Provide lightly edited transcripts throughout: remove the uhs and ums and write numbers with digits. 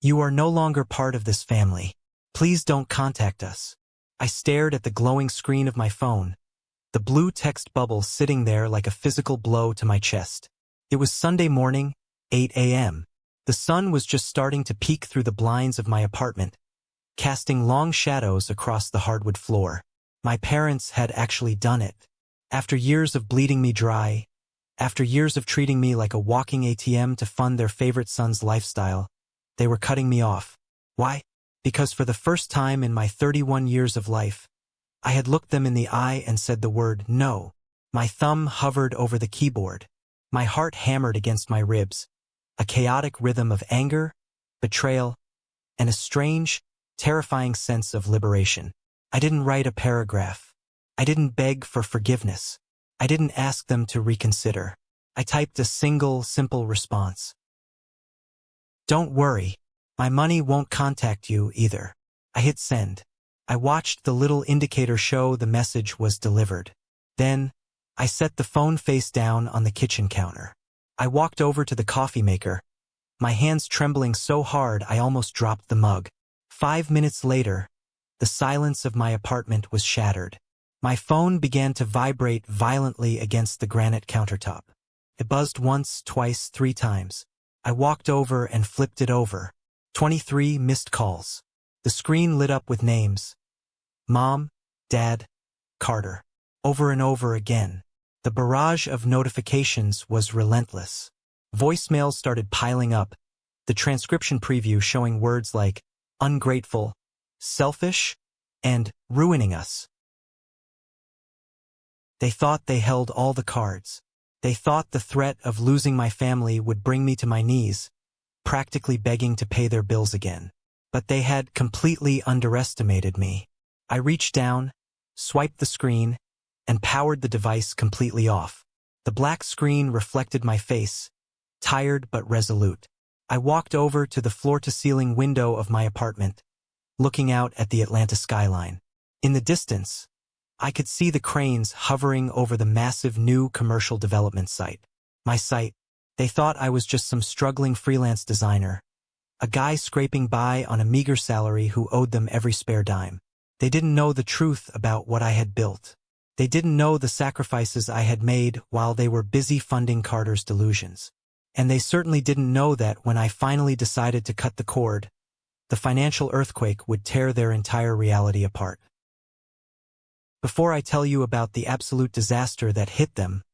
You are no longer part of this family. Please don't contact us. I stared at the glowing screen of my phone, the blue text bubble sitting there like a physical blow to my chest. It was Sunday morning, 8 a.m. The sun was just starting to peek through the blinds of my apartment, casting long shadows across the hardwood floor. My parents had actually done it. After years of bleeding me dry, after years of treating me like a walking ATM to fund their favorite son's lifestyle, they were cutting me off. Why? Because for the first time in my 31 years of life, I had looked them in the eye and said the word no. My thumb hovered over the keyboard. My heart hammered against my ribs, a chaotic rhythm of anger, betrayal, and a strange, terrifying sense of liberation. I didn't write a paragraph. I didn't beg for forgiveness. I didn't ask them to reconsider. I typed a single, simple response. Don't worry. My money won't contact you either. I hit send. I watched the little indicator show the message was delivered. Then, I set the phone face down on the kitchen counter. I walked over to the coffee maker, my hands trembling so hard I almost dropped the mug. 5 minutes later, the silence of my apartment was shattered. My phone began to vibrate violently against the granite countertop. It buzzed once, twice, 3 times. I walked over and flipped it over. 23 missed calls. The screen lit up with names. Mom, Dad, Carter. Over and over again. The barrage of notifications was relentless. Voicemails started piling up, the transcription preview showing words like ungrateful, selfish, and ruining us. They thought they held all the cards. They thought the threat of losing my family would bring me to my knees, practically begging to pay their bills again. But they had completely underestimated me. I reached down, swiped the screen, and powered the device completely off. The black screen reflected my face, tired but resolute. I walked over to the floor-to-ceiling window of my apartment, looking out at the Atlanta skyline. In the distance, I could see the cranes hovering over the massive new commercial development site. My site, they thought I was just some struggling freelance designer, a guy scraping by on a meager salary who owed them every spare dime. They didn't know the truth about what I had built. They didn't know the sacrifices I had made while they were busy funding Carter's delusions. And they certainly didn't know that when I finally decided to cut the cord, the financial earthquake would tear their entire reality apart. Before I tell you about the absolute disaster that hit them,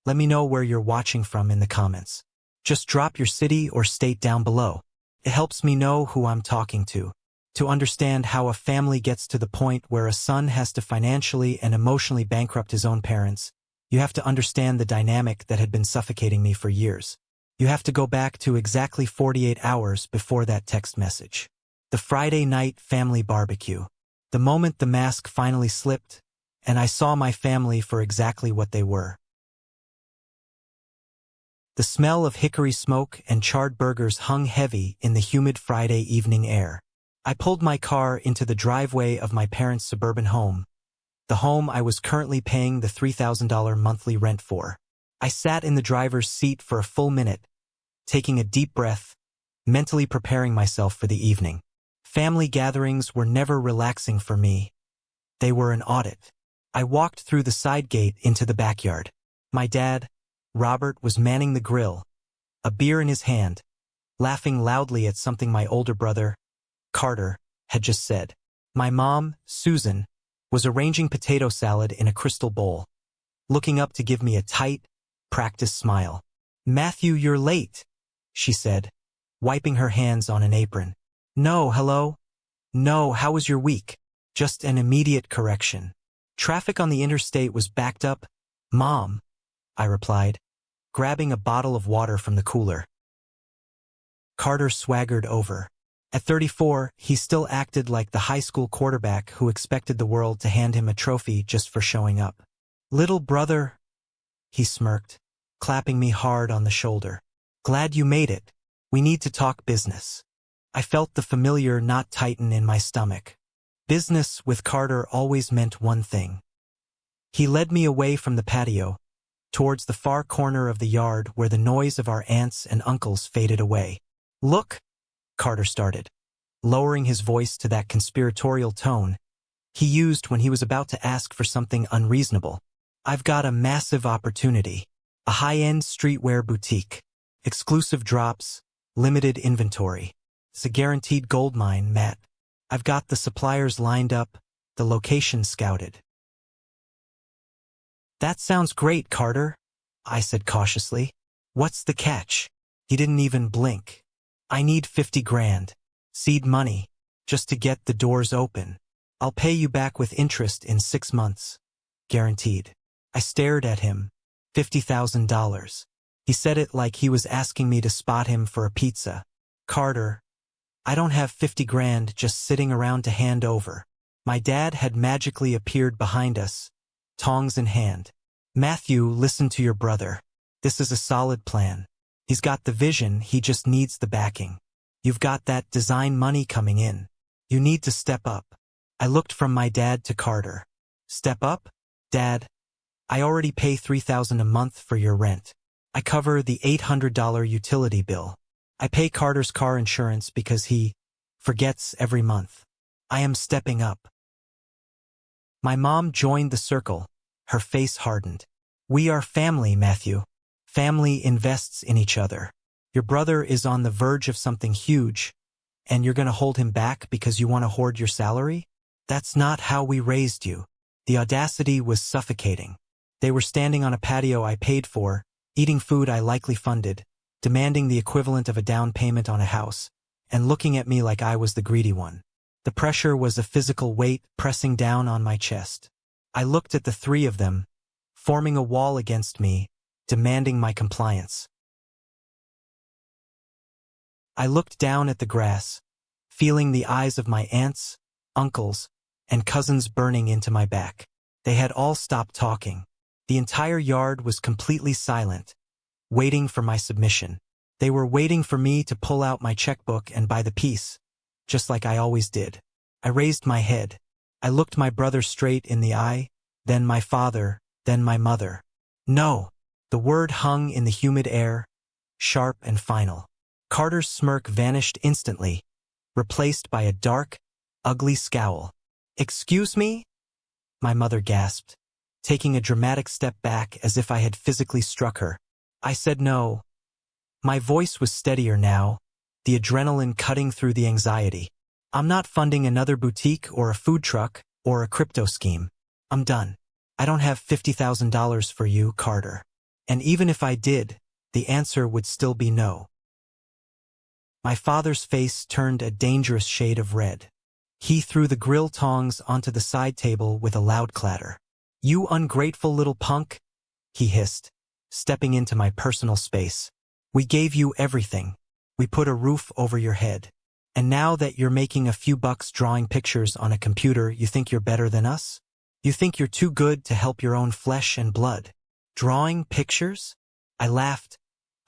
let me know where you're watching from in the comments. Just drop your city or state down below. It helps me know who I'm talking to understand how a family gets to the point where a son has to financially and emotionally bankrupt his own parents. You have to understand the dynamic that had been suffocating me for years. You have to go back to exactly 48 hours before that text message. The Friday night family barbecue. The moment the mask finally slipped, and I saw my family for exactly what they were. The smell of hickory smoke and charred burgers hung heavy in the humid Friday evening air. I pulled my car into the driveway of my parents' suburban home, the home I was currently paying the $3,000 monthly rent for. I sat in the driver's seat for a full minute, taking a deep breath, mentally preparing myself for the evening. Family gatherings were never relaxing for me. They were an audit. I walked through the side gate into the backyard. My dad, Robert, was manning the grill, a beer in his hand, laughing loudly at something my older brother, Carter, had just said. My mom, Susan, was arranging potato salad in a crystal bowl, looking up to give me a tight, practiced smile. "Matthew, you're late," she said, wiping her hands on an apron. "No, hello? No, how was your week?" Just an immediate correction. "Traffic on the interstate was backed up, Mom," I replied, grabbing a bottle of water from the cooler. Carter swaggered over. At 34, he still acted like the high school quarterback who expected the world to hand him a trophy just for showing up. "Little brother," he smirked, clapping me hard on the shoulder. "Glad you made it. We need to talk business." I felt the familiar knot tighten in my stomach. Business with Carter always meant one thing. He led me away from the patio, towards the far corner of the yard where the noise of our aunts and uncles faded away. "Look," Carter started, lowering his voice to that conspiratorial tone he used when he was about to ask for something unreasonable. I've got a massive opportunity. A high-end streetwear boutique. Exclusive drops, limited inventory. It's a guaranteed gold mine, Matt. I've got the suppliers lined up, the location scouted. That sounds great, Carter, I said cautiously. What's the catch? He didn't even blink. I need 50 grand. Seed money. Just to get the doors open. I'll pay you back with interest in 6 months. Guaranteed. I stared at him. $50,000. He said it like he was asking me to spot him for a pizza. Carter, I don't have 50 grand just sitting around to hand over. My dad had magically appeared behind us, tongs in hand. Matthew, listen to your brother. This is a solid plan. He's got the vision, he just needs the backing. You've got that design money coming in. You need to step up. I looked from my dad to Carter. Step up? Dad, I already pay $3,000 a month for your rent. I cover the $800 utility bill. I pay Carter's car insurance because he forgets every month. I am stepping up. My mom joined the circle. Her face hardened. We are family, Matthew. Family invests in each other. Your brother is on the verge of something huge, and you're going to hold him back because you want to hoard your salary? That's not how we raised you. The audacity was suffocating. They were standing on a patio I paid for, eating food I likely funded, demanding the equivalent of a down payment on a house, and looking at me like I was the greedy one. The pressure was a physical weight pressing down on my chest. I looked at the three of them, forming a wall against me, demanding my compliance. I looked down at the grass, feeling the eyes of my aunts, uncles, and cousins burning into my back. They had all stopped talking. The entire yard was completely silent, waiting for my submission. They were waiting for me to pull out my checkbook and buy the piece, just like I always did. I raised my head. I looked my brother straight in the eye, then my father, then my mother. No! The word hung in the humid air, sharp and final. Carter's smirk vanished instantly, replaced by a dark, ugly scowl. Excuse me? My mother gasped, taking a dramatic step back as if I had physically struck her. I said no. My voice was steadier now, the adrenaline cutting through the anxiety. I'm not funding another boutique or a food truck or a crypto scheme. I'm done. I don't have $50,000 for you, Carter. And even if I did, the answer would still be no. My father's face turned a dangerous shade of red. He threw the grill tongs onto the side table with a loud clatter. You ungrateful little punk, he hissed, stepping into my personal space. We gave you everything. We put a roof over your head. And now that you're making a few bucks drawing pictures on a computer, you think you're better than us? You think you're too good to help your own flesh and blood? Drawing pictures? I laughed,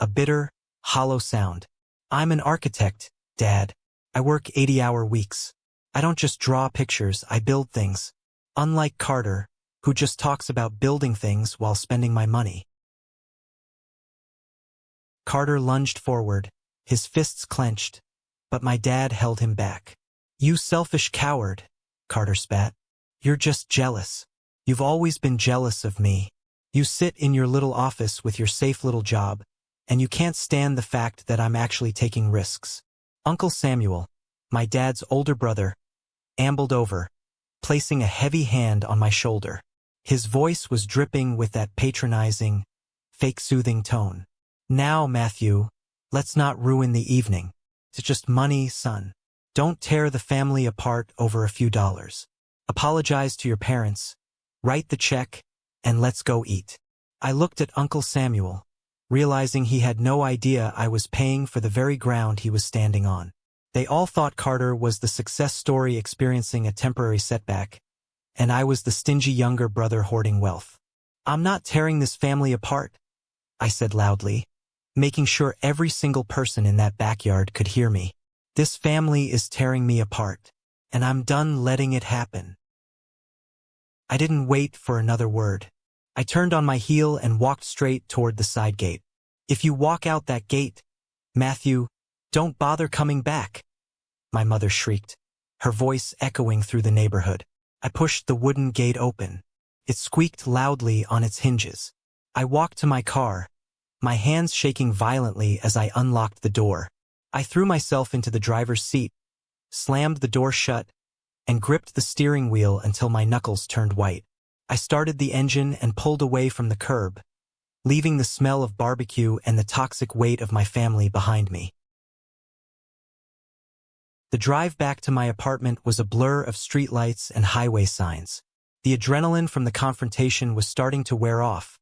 a bitter, hollow sound. I'm an architect, Dad. I work 80-hour weeks. I don't just draw pictures, I build things. Unlike Carter, who just talks about building things while spending my money. Carter lunged forward, his fists clenched, but my dad held him back. You selfish coward, Carter spat. You're just jealous. You've always been jealous of me. You sit in your little office with your safe little job, and you can't stand the fact that I'm actually taking risks. Uncle Samuel, my dad's older brother, ambled over, placing a heavy hand on my shoulder. His voice was dripping with that patronizing, fake soothing tone. Now, Matthew, let's not ruin the evening. It's just money, son. Don't tear the family apart over a few dollars. Apologize to your parents, write the check, and let's go eat. I looked at Uncle Samuel, realizing he had no idea I was paying for the very ground he was standing on. They all thought Carter was the success story experiencing a temporary setback, and I was the stingy younger brother hoarding wealth. I'm not tearing this family apart, I said loudly, making sure every single person in that backyard could hear me. This family is tearing me apart, and I'm done letting it happen. I didn't wait for another word. I turned on my heel and walked straight toward the side gate. If you walk out that gate, Matthew, "Don't bother coming back," my mother shrieked, her voice echoing through the neighborhood. I pushed the wooden gate open. It squeaked loudly on its hinges. I walked to my car, my hands shaking violently as I unlocked the door. I threw myself into the driver's seat, slammed the door shut, and gripped the steering wheel until my knuckles turned white. I started the engine and pulled away from the curb, leaving the smell of barbecue and the toxic weight of my family behind me. The drive back to my apartment was a blur of streetlights and highway signs. The adrenaline from the confrontation was starting to wear off,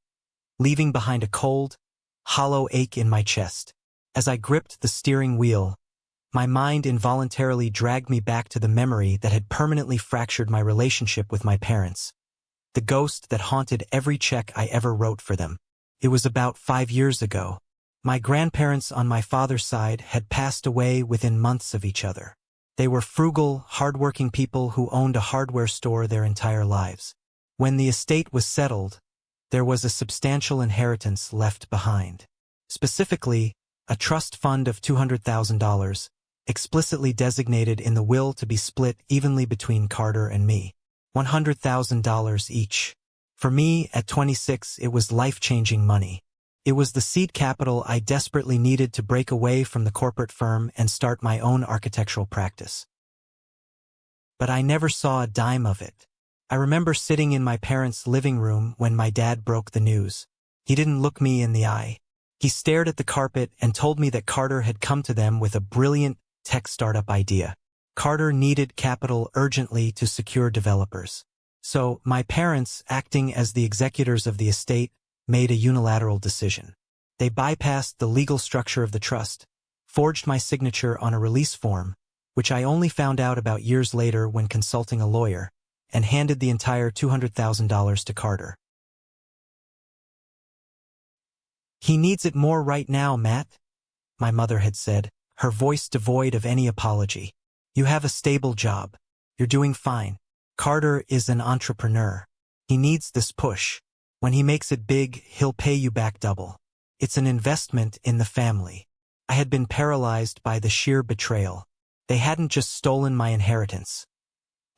leaving behind a cold, hollow ache in my chest. As I gripped the steering wheel, my mind involuntarily dragged me back to the memory that had permanently fractured my relationship with my parents, the ghost that haunted every check I ever wrote for them. It was about 5 years ago. My grandparents on my father's side had passed away within months of each other. They were frugal, hardworking people who owned a hardware store their entire lives. When the estate was settled, there was a substantial inheritance left behind. Specifically, a trust fund of $200,000, explicitly designated in the will to be split evenly between Carter and me. $100,000 each. For me, at 26, it was life-changing money. It was the seed capital I desperately needed to break away from the corporate firm and start my own architectural practice. But I never saw a dime of it. I remember sitting in my parents' living room when my dad broke the news. He didn't look me in the eye. He stared at the carpet and told me that Carter had come to them with a brilliant tech startup idea. Carter needed capital urgently to secure developers. So, my parents, acting as the executors of the estate, made a unilateral decision. They bypassed the legal structure of the trust, forged my signature on a release form, which I only found out about years later when consulting a lawyer, and handed the entire $200,000 to Carter. "He needs it more right now, Matt," my mother had said, her voice devoid of any apology. "You have a stable job. You're doing fine. Carter is an entrepreneur. He needs this push. When he makes it big, he'll pay you back double. It's an investment in the family." I had been paralyzed by the sheer betrayal. They hadn't just stolen my inheritance.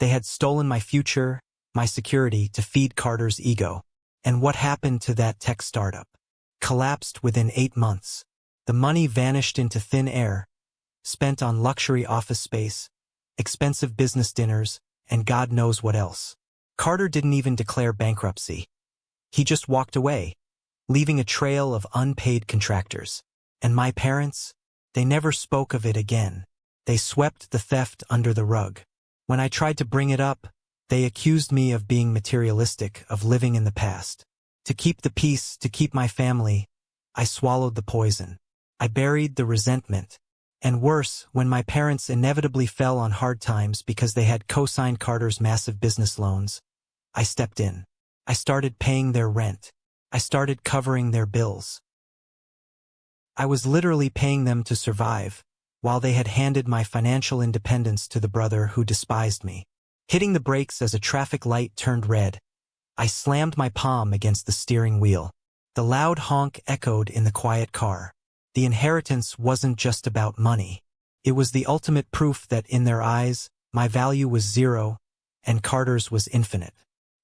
They had stolen my future, my security to feed Carter's ego. And what happened to that tech startup? Collapsed within 8 months. The money vanished into thin air, spent on luxury office space, expensive business dinners, and God knows what else. Carter didn't even declare bankruptcy. He just walked away, leaving a trail of unpaid contractors. And my parents? They never spoke of it again. They swept the theft under the rug. When I tried to bring it up, they accused me of being materialistic, of living in the past. To keep the peace, to keep my family, I swallowed the poison. I buried the resentment. And worse, when my parents inevitably fell on hard times because they had co-signed Carter's massive business loans, I stepped in. I started paying their rent. I started covering their bills. I was literally paying them to survive, while they had handed my financial independence to the brother who despised me. Hitting the brakes as a traffic light turned red, I slammed my palm against the steering wheel. The loud honk echoed in the quiet car. The inheritance wasn't just about money. It was the ultimate proof that in their eyes, my value was zero, and Carter's was infinite.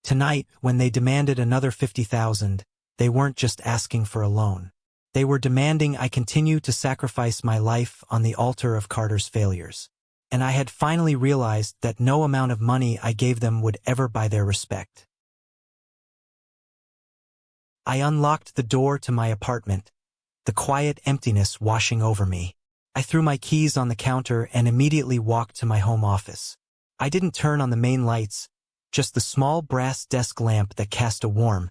Tonight, when they demanded another $50,000, they weren't just asking for a loan. They were demanding I continue to sacrifice my life on the altar of Carter's failures. And I had finally realized that no amount of money I gave them would ever buy their respect. I unlocked the door to my apartment, the quiet emptiness washing over me. I threw my keys on the counter and immediately walked to my home office. I didn't turn on the main lights, just the small brass desk lamp that cast a warm,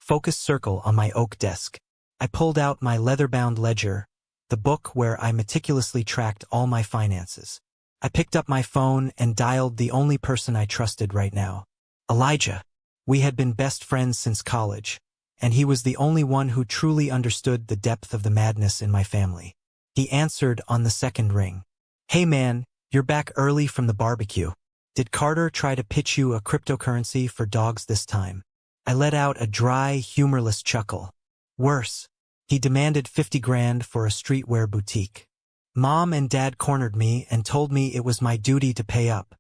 focused circle on my oak desk. I pulled out my leather-bound ledger, the book where I meticulously tracked all my finances. I picked up my phone and dialed the only person I trusted right now. Elijah. We had been best friends since college, and he was the only one who truly understood the depth of the madness in my family. He answered on the second ring. "Hey man, you're back early from the barbecue. Did Carter try to pitch you a cryptocurrency for dogs this time?" I let out a dry, humorless chuckle. "Worse. He demanded 50 grand for a streetwear boutique." Mom and Dad cornered me and told me it was my duty to pay up.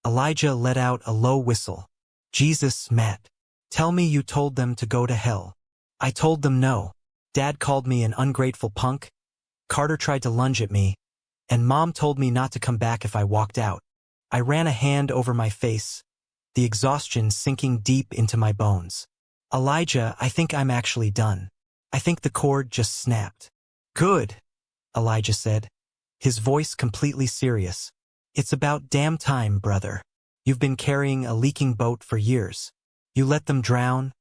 Elijah let out a low whistle. Jesus, Matt. Tell me you told them to go to hell. I told them no. Dad called me an ungrateful punk. Carter tried to lunge at me, and Mom told me not to come back if I walked out. I ran a hand over my face, the exhaustion sinking deep into my bones. Elijah, I think I'm actually done. I think the cord just snapped. Good, Elijah said, his voice completely serious. It's about damn time, brother. You've been carrying a leaking boat for years. You let them drown,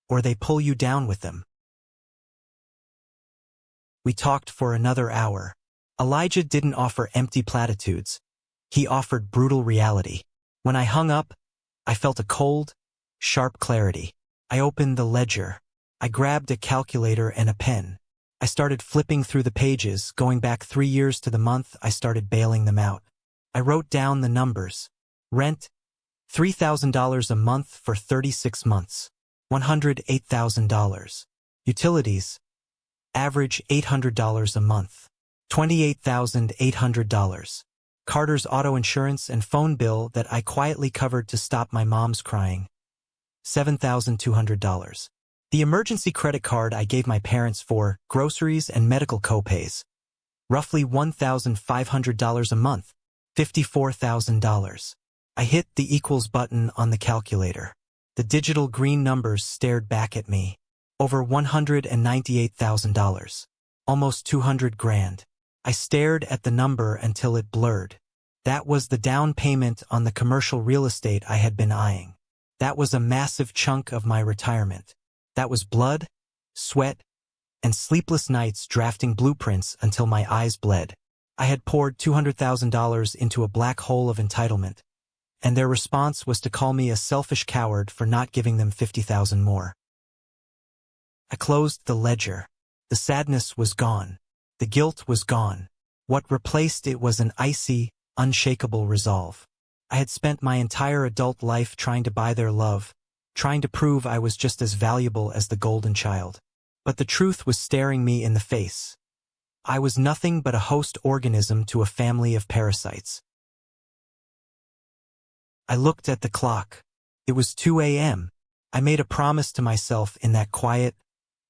or they pull you down with them. We talked for another hour. Elijah didn't offer empty platitudes. He offered brutal reality. When I hung up, I felt a cold, sharp clarity. I opened the ledger. I grabbed a calculator and a pen. I started flipping through the pages, going back 3 years to the month I started bailing them out. I wrote down the numbers. Rent, $3,000 a month for 36 months. $108,000. Utilities, average $800 a month. $28,800. Carter's auto insurance and phone bill that I quietly covered to stop my mom's crying. $7,200. The emergency credit card I gave my parents for groceries and medical copays. Roughly $1,500 a month. $54,000. I hit the equals button on the calculator. The digital green numbers stared back at me. Over $198,000. Almost 200 grand. I stared at the number until it blurred. That was the down payment on the commercial real estate I had been eyeing. That was a massive chunk of my retirement. That was blood, sweat, and sleepless nights drafting blueprints until my eyes bled. I had poured $200,000 into a black hole of entitlement, and their response was to call me a selfish coward for not giving them $50,000 more. I closed the ledger. The sadness was gone. The guilt was gone. What replaced it was an icy, unshakable resolve. I had spent my entire adult life trying to buy their love, trying to prove I was just as valuable as the golden child. But the truth was staring me in the face. I was nothing but a host organism to a family of parasites. I looked at the clock. It was 2 a.m. I made a promise to myself in that quiet,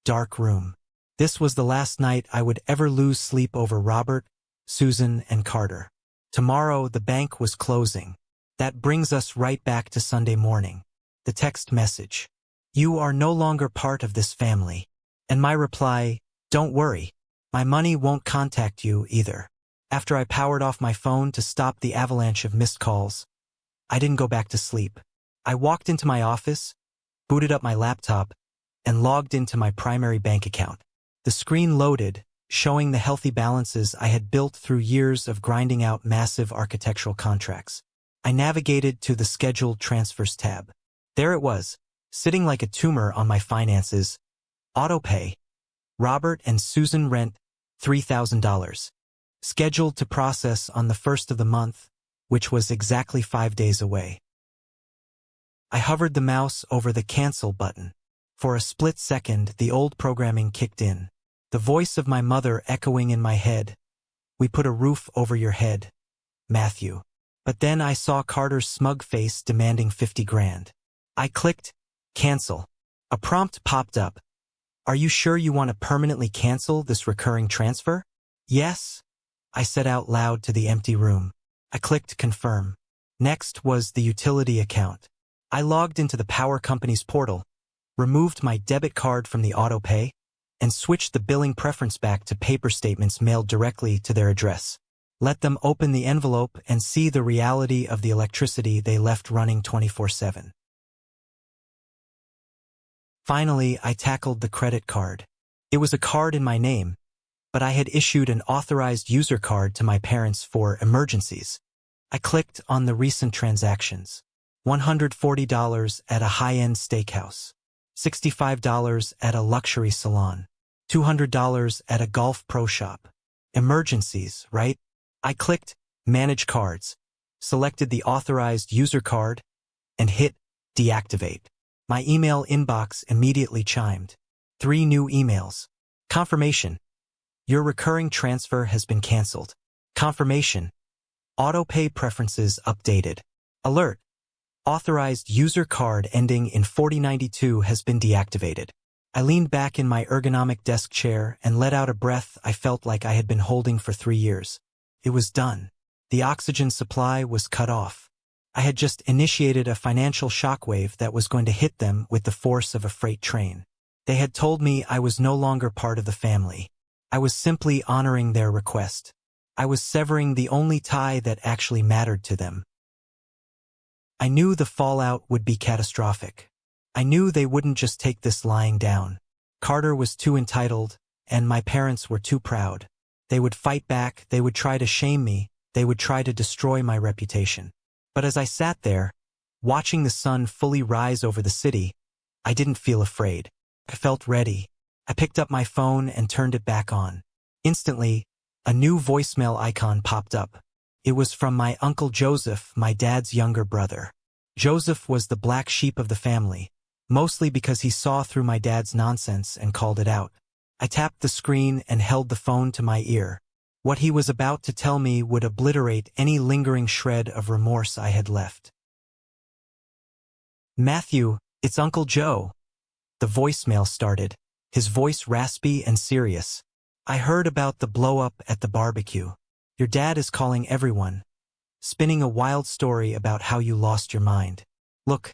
dark room. This was the last night I would ever lose sleep over Robert, Susan, and Carter. Tomorrow the bank was closing. That brings us right back to Sunday morning. The text message. You are no longer part of this family. And my reply, don't worry. My money won't contact you either. After I powered off my phone to stop the avalanche of missed calls, I didn't go back to sleep. I walked into my office, booted up my laptop, and logged into my primary bank account. The screen loaded, showing the healthy balances I had built through years of grinding out massive architectural contracts. I navigated to the Scheduled Transfers tab. There it was, sitting like a tumor on my finances. Autopay. Robert and Susan rent, $3,000. Scheduled to process on the 1st of the month, which was exactly 5 days away. I hovered the mouse over the cancel button. For a split second, the old programming kicked in. The voice of my mother echoing in my head. We put a roof over your head, Matthew. But then I saw Carter's smug face demanding 50 grand. I clicked, cancel. A prompt popped up. Are you sure you want to permanently cancel this recurring transfer? Yes, I said out loud to the empty room. I clicked confirm. Next was the utility account. I logged into the power company's portal, removed my debit card from the autopay, and switched the billing preference back to paper statements mailed directly to their address. Let them open the envelope and see the reality of the electricity they left running 24/7. Finally, I tackled the credit card. It was a card in my name, but I had issued an authorized user card to my parents for emergencies. I clicked on the recent transactions. $140 at a high-end steakhouse. $65 at a luxury salon. $200 at a golf pro shop. Emergencies, right? I clicked Manage Cards, selected the authorized user card, and hit Deactivate. My email inbox immediately chimed. 3 new emails. Confirmation. Your recurring transfer has been canceled. Confirmation. Autopay preferences updated. Alert. Authorized user card ending in 4092 has been deactivated. I leaned back in my ergonomic desk chair and let out a breath I felt like I had been holding for 3 years. It was done. The oxygen supply was cut off. I had just initiated a financial shockwave that was going to hit them with the force of a freight train. They had told me I was no longer part of the family. I was simply honoring their request. I was severing the only tie that actually mattered to them. I knew the fallout would be catastrophic. I knew they wouldn't just take this lying down. Carter was too entitled, and my parents were too proud. They would fight back, they would try to shame me, they would try to destroy my reputation. But as I sat there, watching the sun fully rise over the city, I didn't feel afraid. I felt ready. I picked up my phone and turned it back on. Instantly, a new voicemail icon popped up. It was from my Uncle Joseph, my dad's younger brother. Joseph was the black sheep of the family, mostly because he saw through my dad's nonsense and called it out. I tapped the screen and held the phone to my ear. What he was about to tell me would obliterate any lingering shred of remorse I had left. "Matthew, it's Uncle Joe." The voicemail started, his voice raspy and serious. "I heard about the blow-up at the barbecue. Your dad is calling everyone, spinning a wild story about how you lost your mind. Look,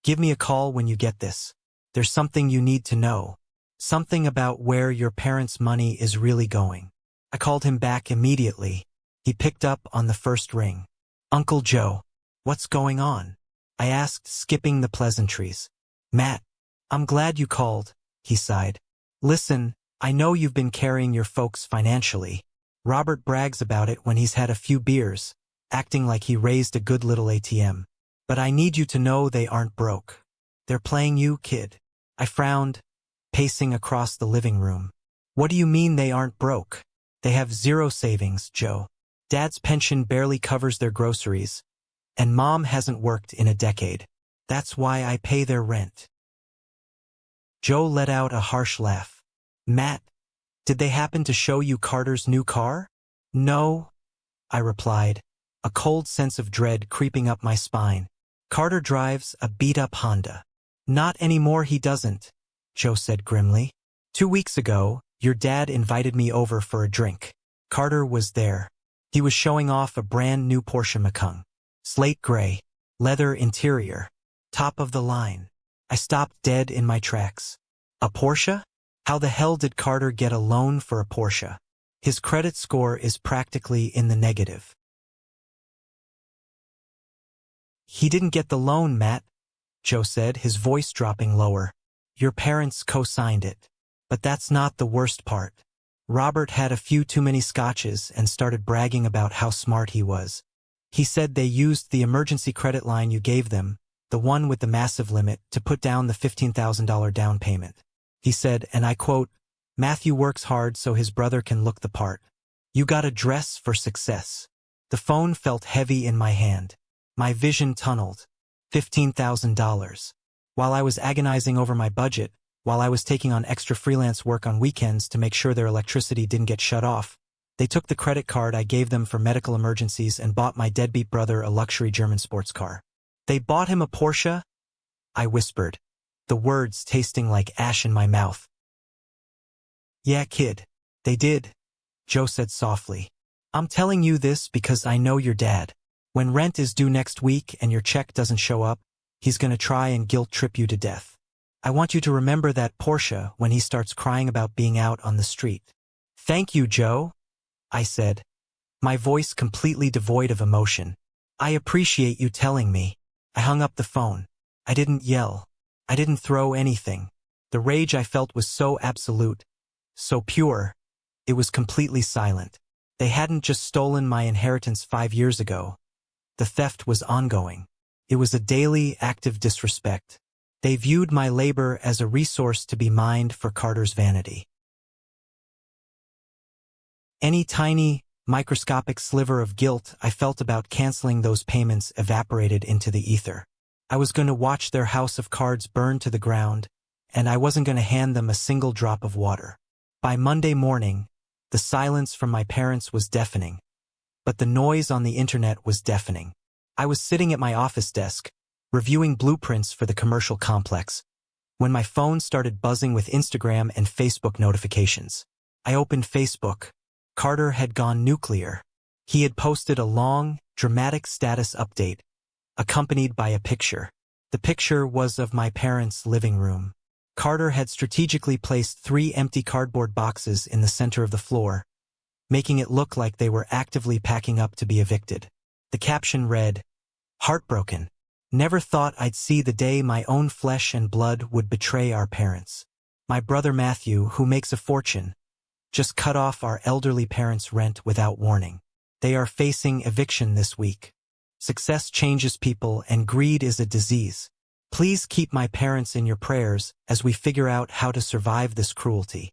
give me a call when you get this. There's something you need to know. Something about where your parents' money is really going." I called him back immediately. He picked up on the first ring. "Uncle Joe, what's going on?" I asked, skipping the pleasantries. "Matt, I'm glad you called," he sighed. "Listen, I know you've been carrying your folks financially. Robert brags about it when he's had a few beers, acting like he raised a good little ATM. But I need you to know they aren't broke. They're playing you, kid." I frowned, pacing across the living room. "What do you mean they aren't broke? They have zero savings, Joe. Dad's pension barely covers their groceries, and Mom hasn't worked in a decade. That's why I pay their rent." Joe let out a harsh laugh. "Matt, did they happen to show you Carter's new car?" "No," I replied, a cold sense of dread creeping up my spine. "Carter drives a beat-up Honda." "Not anymore, he doesn't," Joe said grimly. "2 weeks ago, your dad invited me over for a drink. Carter was there. He was showing off a brand new Porsche Macan. Slate gray, leather interior, top of the line." I stopped dead in my tracks. A Porsche? How the hell did Carter get a loan for a Porsche? His credit score is practically in the negative. "He didn't get the loan, Matt," Joe said, his voice dropping lower. "Your parents co-signed it. But that's not the worst part. Robert had a few too many scotches and started bragging about how smart he was. He said they used the emergency credit line you gave them, the one with the massive limit, to put down the $15,000 down payment. He said, and I quote, 'Matthew works hard so his brother can look the part. You gotta dress for success.'" The phone felt heavy in my hand. My vision tunneled. $15,000. While I was agonizing over my budget, while I was taking on extra freelance work on weekends to make sure their electricity didn't get shut off, they took the credit card I gave them for medical emergencies and bought my deadbeat brother a luxury German sports car. "They bought him a Porsche?" I whispered, the words tasting like ash in my mouth. "Yeah, kid, they did," Joe said softly. "I'm telling you this because I know your dad. When rent is due next week and your check doesn't show up, he's gonna try and guilt trip you to death. I want you to remember that Porsche when he starts crying about being out on the street." "Thank you, Joe," I said, my voice completely devoid of emotion. "I appreciate you telling me." I hung up the phone. I didn't yell. I didn't throw anything. The rage I felt was so absolute, so pure, it was completely silent. They hadn't just stolen my inheritance 5 years ago. The theft was ongoing. It was a daily, active disrespect. They viewed my labor as a resource to be mined for Carter's vanity. Any tiny, microscopic sliver of guilt I felt about canceling those payments evaporated into the ether. I was going to watch their house of cards burn to the ground, and I wasn't going to hand them a single drop of water. By Monday morning, The silence from my parents was deafening, but the noise on the internet was deafening. I was sitting at my office desk, reviewing blueprints for the commercial complex, when my phone started buzzing with Instagram and Facebook notifications. I opened Facebook. Carter had gone nuclear. He had posted a long, dramatic status update, accompanied by a picture. The picture was of my parents' living room. Carter had strategically placed 3 empty cardboard boxes in the center of the floor, making it look like they were actively packing up to be evicted. The caption read, "Heartbroken. Never thought I'd see the day my own flesh and blood would betray our parents. My brother Matthew, who makes a fortune, just cut off our elderly parents' rent without warning. They are facing eviction this week. Success changes people and greed is a disease. Please keep my parents in your prayers as we figure out how to survive this cruelty."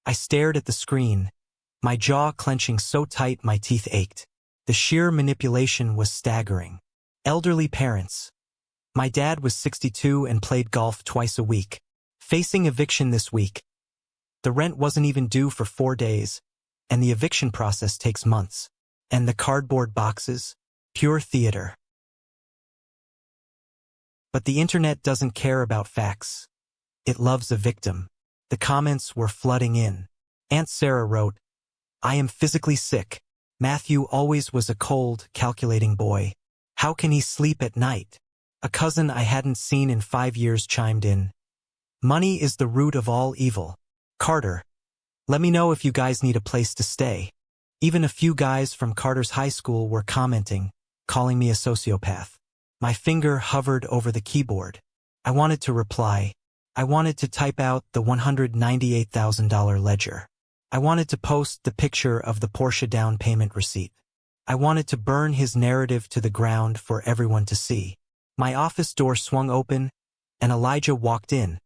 I stared at the screen, my jaw clenching so tight my teeth ached. The sheer manipulation was staggering. Elderly parents. My dad was 62 and played golf twice a week. Facing eviction this week. The rent wasn't even due for 4 days, and the eviction process takes months. And the cardboard boxes? Pure theater. But the internet doesn't care about facts. It loves a victim. The comments were flooding in. Aunt Sarah wrote, "I am physically sick. Matthew always was a cold, calculating boy. How can he sleep at night?" A cousin I hadn't seen in 5 years chimed in, "Money is the root of all evil. Carter, let me know if you guys need a place to stay." Even a few guys from Carter's high school were commenting, calling me a sociopath. My finger hovered over the keyboard. I wanted to reply. I wanted to type out the $198,000 ledger. I wanted to post the picture of the Porsche down payment receipt. I wanted to burn his narrative to the ground for everyone to see. My office door swung open, and Elijah walked in,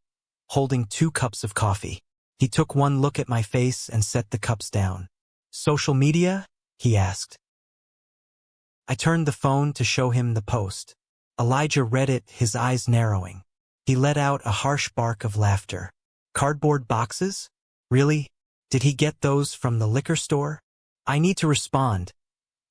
holding 2 cups of coffee. He took one look at my face and set the cups down. "Social media?" he asked. I turned the phone to show him the post. Elijah read it, his eyes narrowing. He let out a harsh bark of laughter. "Cardboard boxes? Really? Did he get those from the liquor store?" "I need to respond,"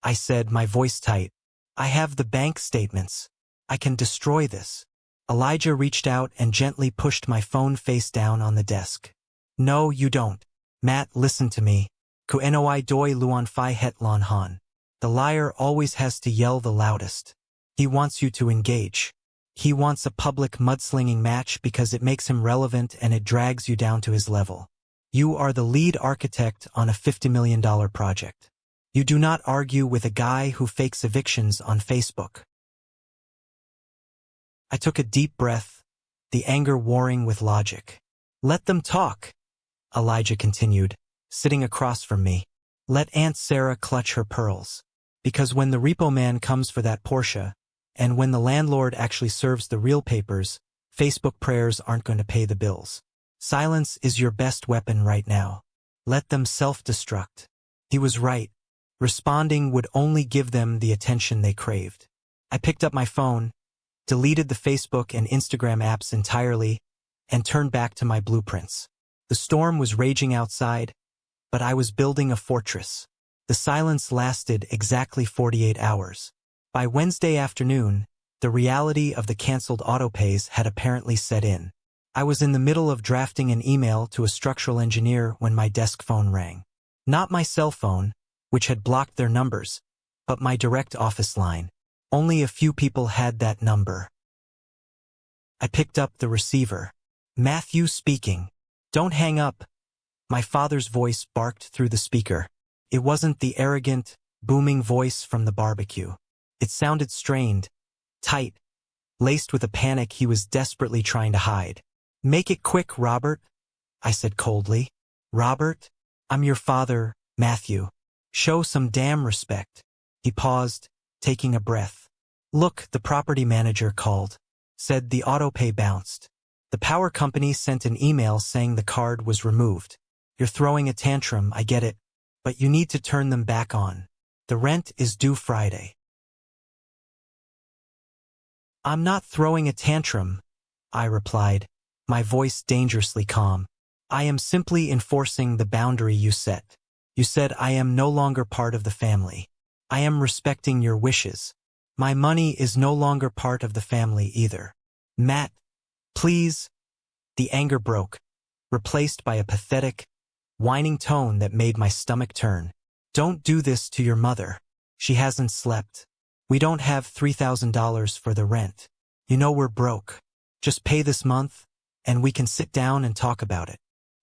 I said, my voice tight. "I have the bank statements. I can destroy this." Elijah reached out and gently pushed my phone face down on the desk. "No, you don't. Matt, listen to me. Kuenoi doi luon fi het lon han. The liar always has to yell the loudest. He wants you to engage. He wants a public mudslinging match because it makes him relevant and it drags you down to his level. You are the lead architect on a $50 million project. You do not argue with a guy who fakes evictions on Facebook." I took a deep breath, the anger warring with logic. "Let them talk," Elijah continued, sitting across from me. "Let Aunt Sarah clutch her pearls. Because when the repo man comes for that Porsche, and when the landlord actually serves the real papers, Facebook prayers aren't going to pay the bills. Silence is your best weapon right now. Let them self-destruct." He was right. Responding would only give them the attention they craved. I picked up my phone, deleted the Facebook and Instagram apps entirely, and turned back to my blueprints. The storm was raging outside, but I was building a fortress. The silence lasted exactly 48 hours. By Wednesday afternoon, the reality of the canceled autopays had apparently set in. I was in the middle of drafting an email to a structural engineer when my desk phone rang. Not my cell phone, which had blocked their numbers, but my direct office line. Only a few people had that number. I picked up the receiver. "Matthew speaking." "Don't hang up." My father's voice barked through the speaker. It wasn't the arrogant, booming voice from the barbecue. It sounded strained, tight, laced with a panic he was desperately trying to hide. "Make it quick, Robert," I said coldly. "Robert? I'm your father, Matthew. Show some damn respect." He paused, taking a breath. "Look, the property manager called. Said the autopay bounced. The power company sent an email saying the card was removed. You're throwing a tantrum, I get it, but you need to turn them back on. The rent is due Friday." "I'm not throwing a tantrum," I replied, my voice dangerously calm. I am simply enforcing the boundary you set. You said I am no longer part of the family. I am respecting your wishes. My money is no longer part of the family either. Matt, please. The anger broke, replaced by a pathetic, whining tone that made my stomach turn. Don't do this to your mother. She hasn't slept. We don't have $3,000 for the rent. You know we're broke. Just pay this month, and we can sit down and talk about it.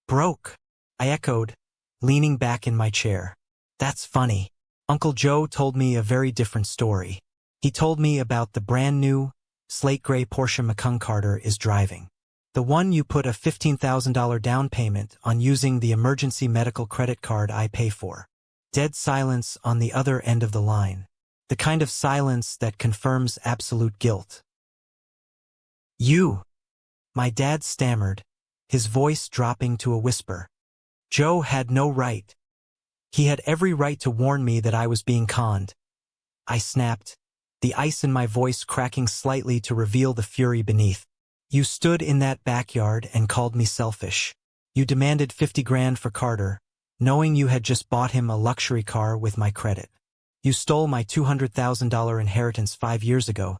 Broke, I echoed, leaning back in my chair. That's funny. Uncle Joe told me a very different story. He told me about the brand new, slate gray Porsche Macan Carter is driving. The one you put a $15,000 down payment on using the emergency medical credit card I pay for. Dead silence on the other end of the line. The kind of silence that confirms absolute guilt. You. My dad stammered, his voice dropping to a whisper. Joe had no right. He had every right to warn me that I was being conned. I snapped, the ice in my voice cracking slightly to reveal the fury beneath. You stood in that backyard and called me selfish. You demanded 50 grand for Carter, knowing you had just bought him a luxury car with my credit. You stole my $200,000 inheritance 5 years ago,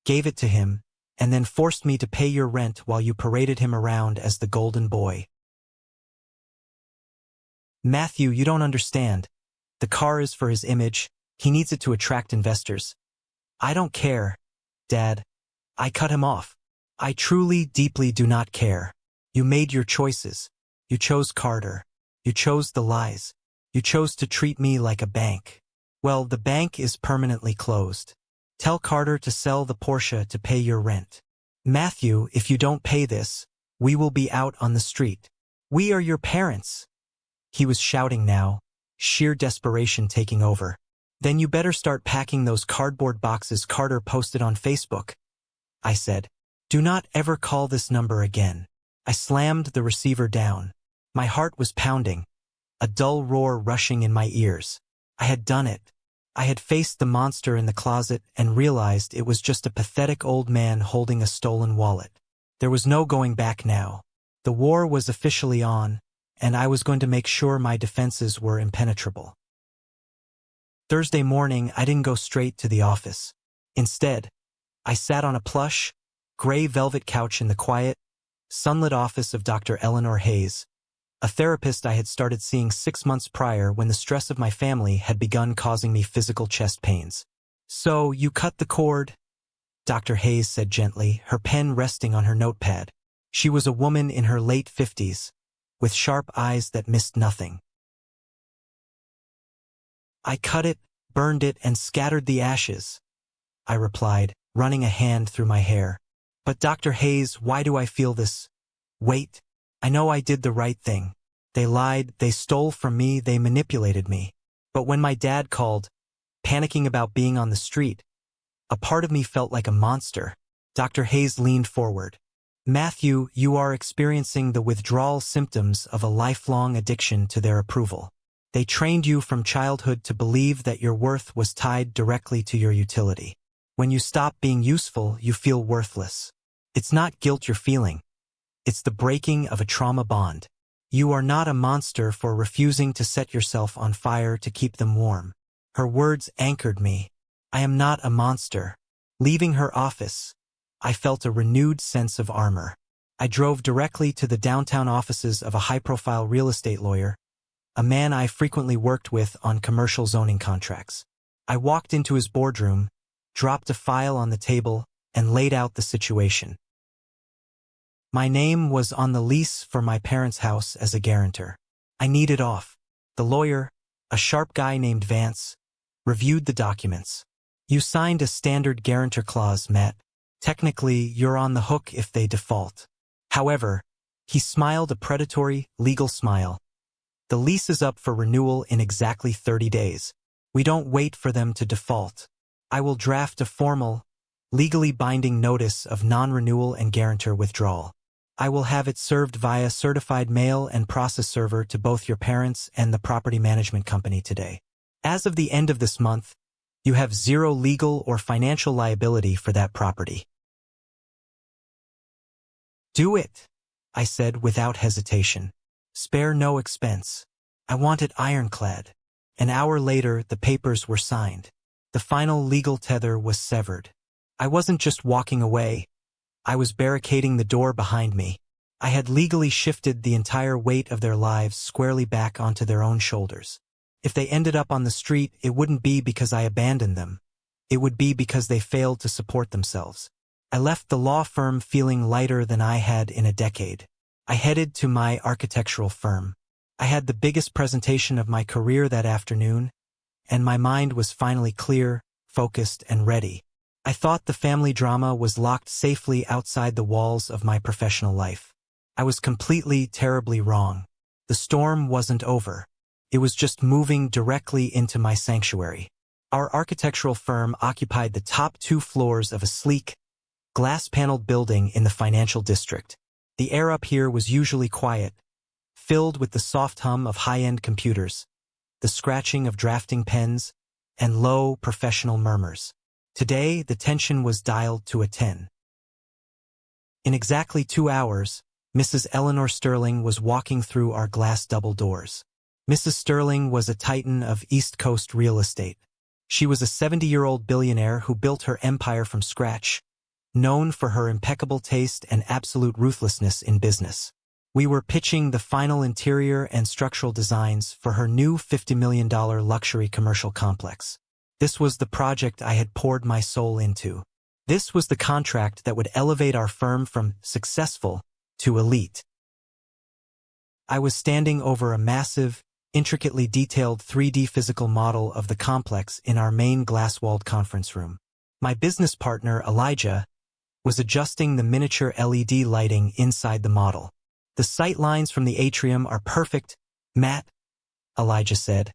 gave it to him, and then forced me to pay your rent while you paraded him around as the golden boy. Matthew, you don't understand. The car is for his image. He needs it to attract investors. I don't care, Dad. I cut him off. I truly, deeply do not care. You made your choices. You chose Carter. You chose the lies. You chose to treat me like a bank. Well, the bank is permanently closed. Tell Carter to sell the Porsche to pay your rent. Matthew, if you don't pay this, we will be out on the street. We are your parents. He was shouting now, sheer desperation taking over. Then you better start packing those cardboard boxes Carter posted on Facebook. I said, do not ever call this number again. I slammed the receiver down. My heart was pounding, a dull roar rushing in my ears. I had done it. I had faced the monster in the closet and realized it was just a pathetic old man holding a stolen wallet. There was no going back now. The war was officially on, and I was going to make sure my defenses were impenetrable. Thursday morning, I didn't go straight to the office. Instead, I sat on a plush, gray velvet couch in the quiet, sunlit office of Dr. Eleanor Hayes, a therapist I had started seeing 6 months prior when the stress of my family had begun causing me physical chest pains. So, you cut the cord? Dr. Hayes said gently, her pen resting on her notepad. She was a woman in her late 50s, with sharp eyes that missed nothing. I cut it, burned it, and scattered the ashes, I replied, running a hand through my hair. But Dr. Hayes, why do I feel this? Wait. I know I did the right thing. They lied, they stole from me, they manipulated me. But when my dad called, panicking about being on the street, a part of me felt like a monster. Dr. Hayes leaned forward. Matthew, you are experiencing the withdrawal symptoms of a lifelong addiction to their approval. They trained you from childhood to believe that your worth was tied directly to your utility. When you stop being useful, you feel worthless. It's not guilt you're feeling. It's the breaking of a trauma bond. You are not a monster for refusing to set yourself on fire to keep them warm. Her words anchored me. I am not a monster. Leaving her office, I felt a renewed sense of armor. I drove directly to the downtown offices of a high-profile real estate lawyer, a man I frequently worked with on commercial zoning contracts. I walked into his boardroom, dropped a file on the table, and laid out the situation. My name was on the lease for my parents' house as a guarantor. I needed off. The lawyer, a sharp guy named Vance, reviewed the documents. You signed a standard guarantor clause, Matt. Technically, you're on the hook if they default. However, he smiled a predatory, legal smile. The lease is up for renewal in exactly 30 days. We don't wait for them to default. I will draft a formal, legally binding notice of non-renewal and guarantor withdrawal. I will have it served via certified mail and process server to both your parents and the property management company today. As of the end of this month, you have zero legal or financial liability for that property. Do it, I said without hesitation. Spare no expense. I want it ironclad. An hour later, the papers were signed. The final legal tether was severed. I wasn't just walking away. I was barricading the door behind me. I had legally shifted the entire weight of their lives squarely back onto their own shoulders. If they ended up on the street, it wouldn't be because I abandoned them. It would be because they failed to support themselves. I left the law firm feeling lighter than I had in a decade. I headed to my architectural firm. I had the biggest presentation of my career that afternoon, and my mind was finally clear, focused, and ready. I thought the family drama was locked safely outside the walls of my professional life. I was completely, terribly wrong. The storm wasn't over. It was just moving directly into my sanctuary. Our architectural firm occupied the top 2 floors of a sleek, glass-paneled building in the financial district. The air up here was usually quiet, filled with the soft hum of high-end computers, the scratching of drafting pens, and low, professional murmurs. Today, the tension was dialed to a 10. In exactly 2 hours, Mrs. Eleanor Sterling was walking through our glass double doors. Mrs. Sterling was a titan of East Coast real estate. She was a 70-year-old billionaire who built her empire from scratch, known for her impeccable taste and absolute ruthlessness in business. We were pitching the final interior and structural designs for her new $50 million luxury commercial complex. This was the project I had poured my soul into. This was the contract that would elevate our firm from successful to elite. I was standing over a massive, intricately detailed 3D physical model of the complex in our main glass-walled conference room. My business partner, Elijah, was adjusting the miniature LED lighting inside the model. "The sight lines from the atrium are perfect, Matt," Elijah said,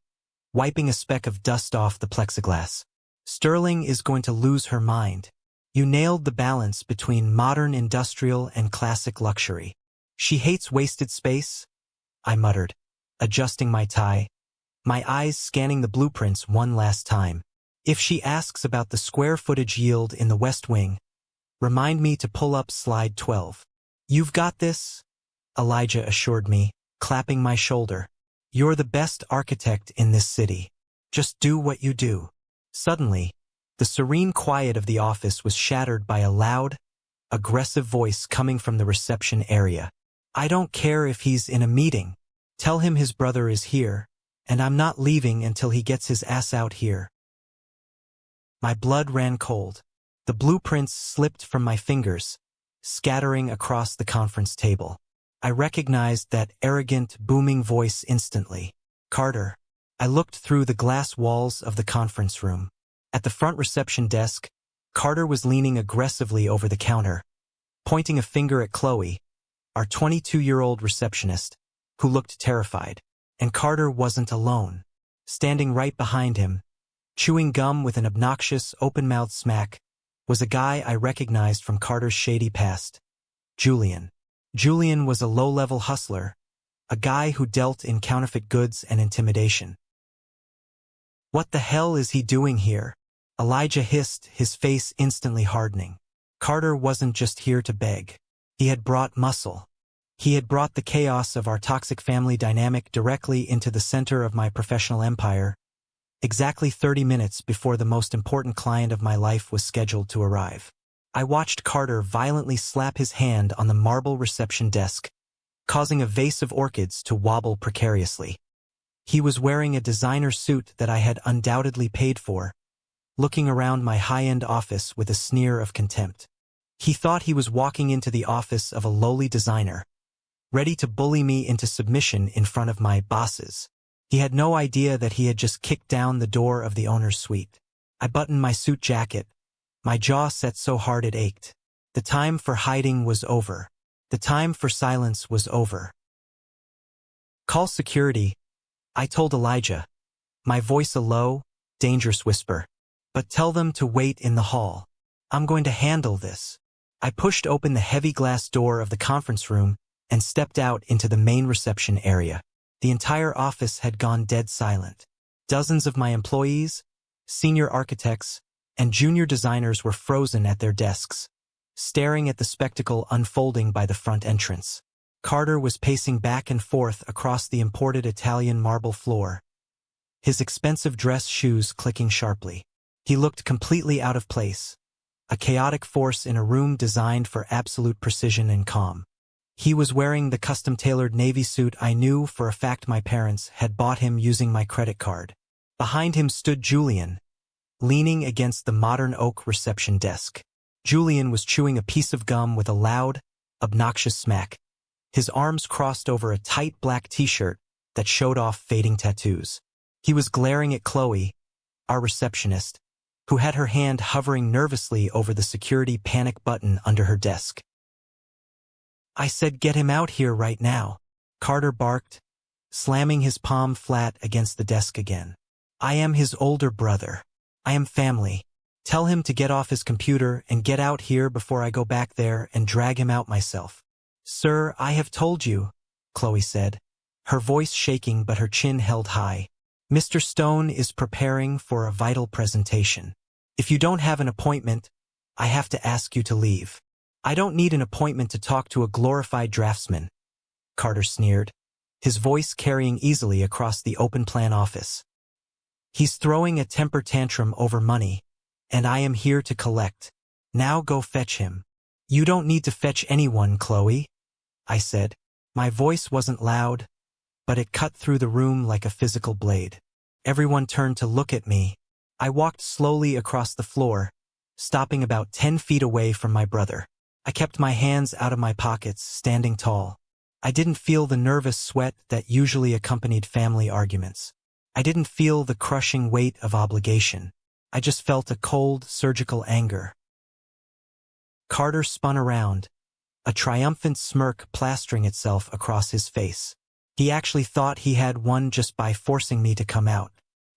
wiping a speck of dust off the plexiglass. "Sterling is going to lose her mind. You nailed the balance between modern industrial and classic luxury." "She hates wasted space," I muttered, adjusting my tie, my eyes scanning the blueprints one last time. "If she asks about the square footage yield in the West Wing, remind me to pull up slide 12. "You've got this," Elijah assured me, clapping my shoulder. "You're the best architect in this city. Just do what you do." Suddenly, the serene quiet of the office was shattered by a loud, aggressive voice coming from the reception area. "I don't care if he's in a meeting. Tell him his brother is here, and I'm not leaving until he gets his ass out here." My blood ran cold. The blueprints slipped from my fingers, scattering across the conference table. I recognized that arrogant, booming voice instantly. "Carter." I looked through the glass walls of the conference room. At the front reception desk, Carter was leaning aggressively over the counter, pointing a finger at Chloe, our 22-year-old receptionist, who looked terrified. And Carter wasn't alone. Standing right behind him, chewing gum with an obnoxious, open-mouthed smack, was a guy I recognized from Carter's shady past. Julian. Julian was a low-level hustler, a guy who dealt in counterfeit goods and intimidation. "What the hell is he doing here?" Elijah hissed, his face instantly hardening. Carter wasn't just here to beg. He had brought muscle. He had brought the chaos of our toxic family dynamic directly into the center of my professional empire, exactly 30 minutes before the most important client of my life was scheduled to arrive. I watched Carter violently slap his hand on the marble reception desk, causing a vase of orchids to wobble precariously. He was wearing a designer suit that I had undoubtedly paid for, looking around my high-end office with a sneer of contempt. He thought he was walking into the office of a lowly designer, ready to bully me into submission in front of my bosses. He had no idea that he had just kicked down the door of the owner's suite. I buttoned my suit jacket, my jaw set so hard it ached. The time for hiding was over. The time for silence was over. "Call security," I told Elijah, my voice a low, dangerous whisper. "But tell them to wait in the hall. I'm going to handle this." I pushed open the heavy glass door of the conference room and stepped out into the main reception area. The entire office had gone dead silent. Dozens of my employees, senior architects, and junior designers were frozen at their desks, staring at the spectacle unfolding by the front entrance. Carter was pacing back and forth across the imported Italian marble floor, his expensive dress shoes clicking sharply. He looked completely out of place, a chaotic force in a room designed for absolute precision and calm. He was wearing the custom-tailored navy suit I knew for a fact my parents had bought him using my credit card. Behind him stood Julian, leaning against the modern oak reception desk. Julian was chewing a piece of gum with a loud, obnoxious smack, his arms crossed over a tight black t-shirt that showed off fading tattoos. He was glaring at Chloe, our receptionist, who had her hand hovering nervously over the security panic button under her desk. "I said get him out here right now," Carter barked, slamming his palm flat against the desk again. "I am his older brother. I am family. Tell him to get off his computer and get out here before I go back there and drag him out myself." "Sir, I have told you," Chloe said, her voice shaking but her chin held high. "Mr. Stone is preparing for a vital presentation. If you don't have an appointment, I have to ask you to leave." "I don't need an appointment to talk to a glorified draftsman," Carter sneered, his voice carrying easily across the open-plan office. "He's throwing a temper tantrum over money, and I am here to collect. Now go fetch him." "You don't need to fetch anyone, Chloe," I said. My voice wasn't loud, but it cut through the room like a physical blade. Everyone turned to look at me. I walked slowly across the floor, stopping about 10 feet away from my brother. I kept my hands out of my pockets, standing tall. I didn't feel the nervous sweat that usually accompanied family arguments. I didn't feel the crushing weight of obligation. I just felt a cold, surgical anger. Carter spun around, a triumphant smirk plastering itself across his face. He actually thought he had won just by forcing me to come out.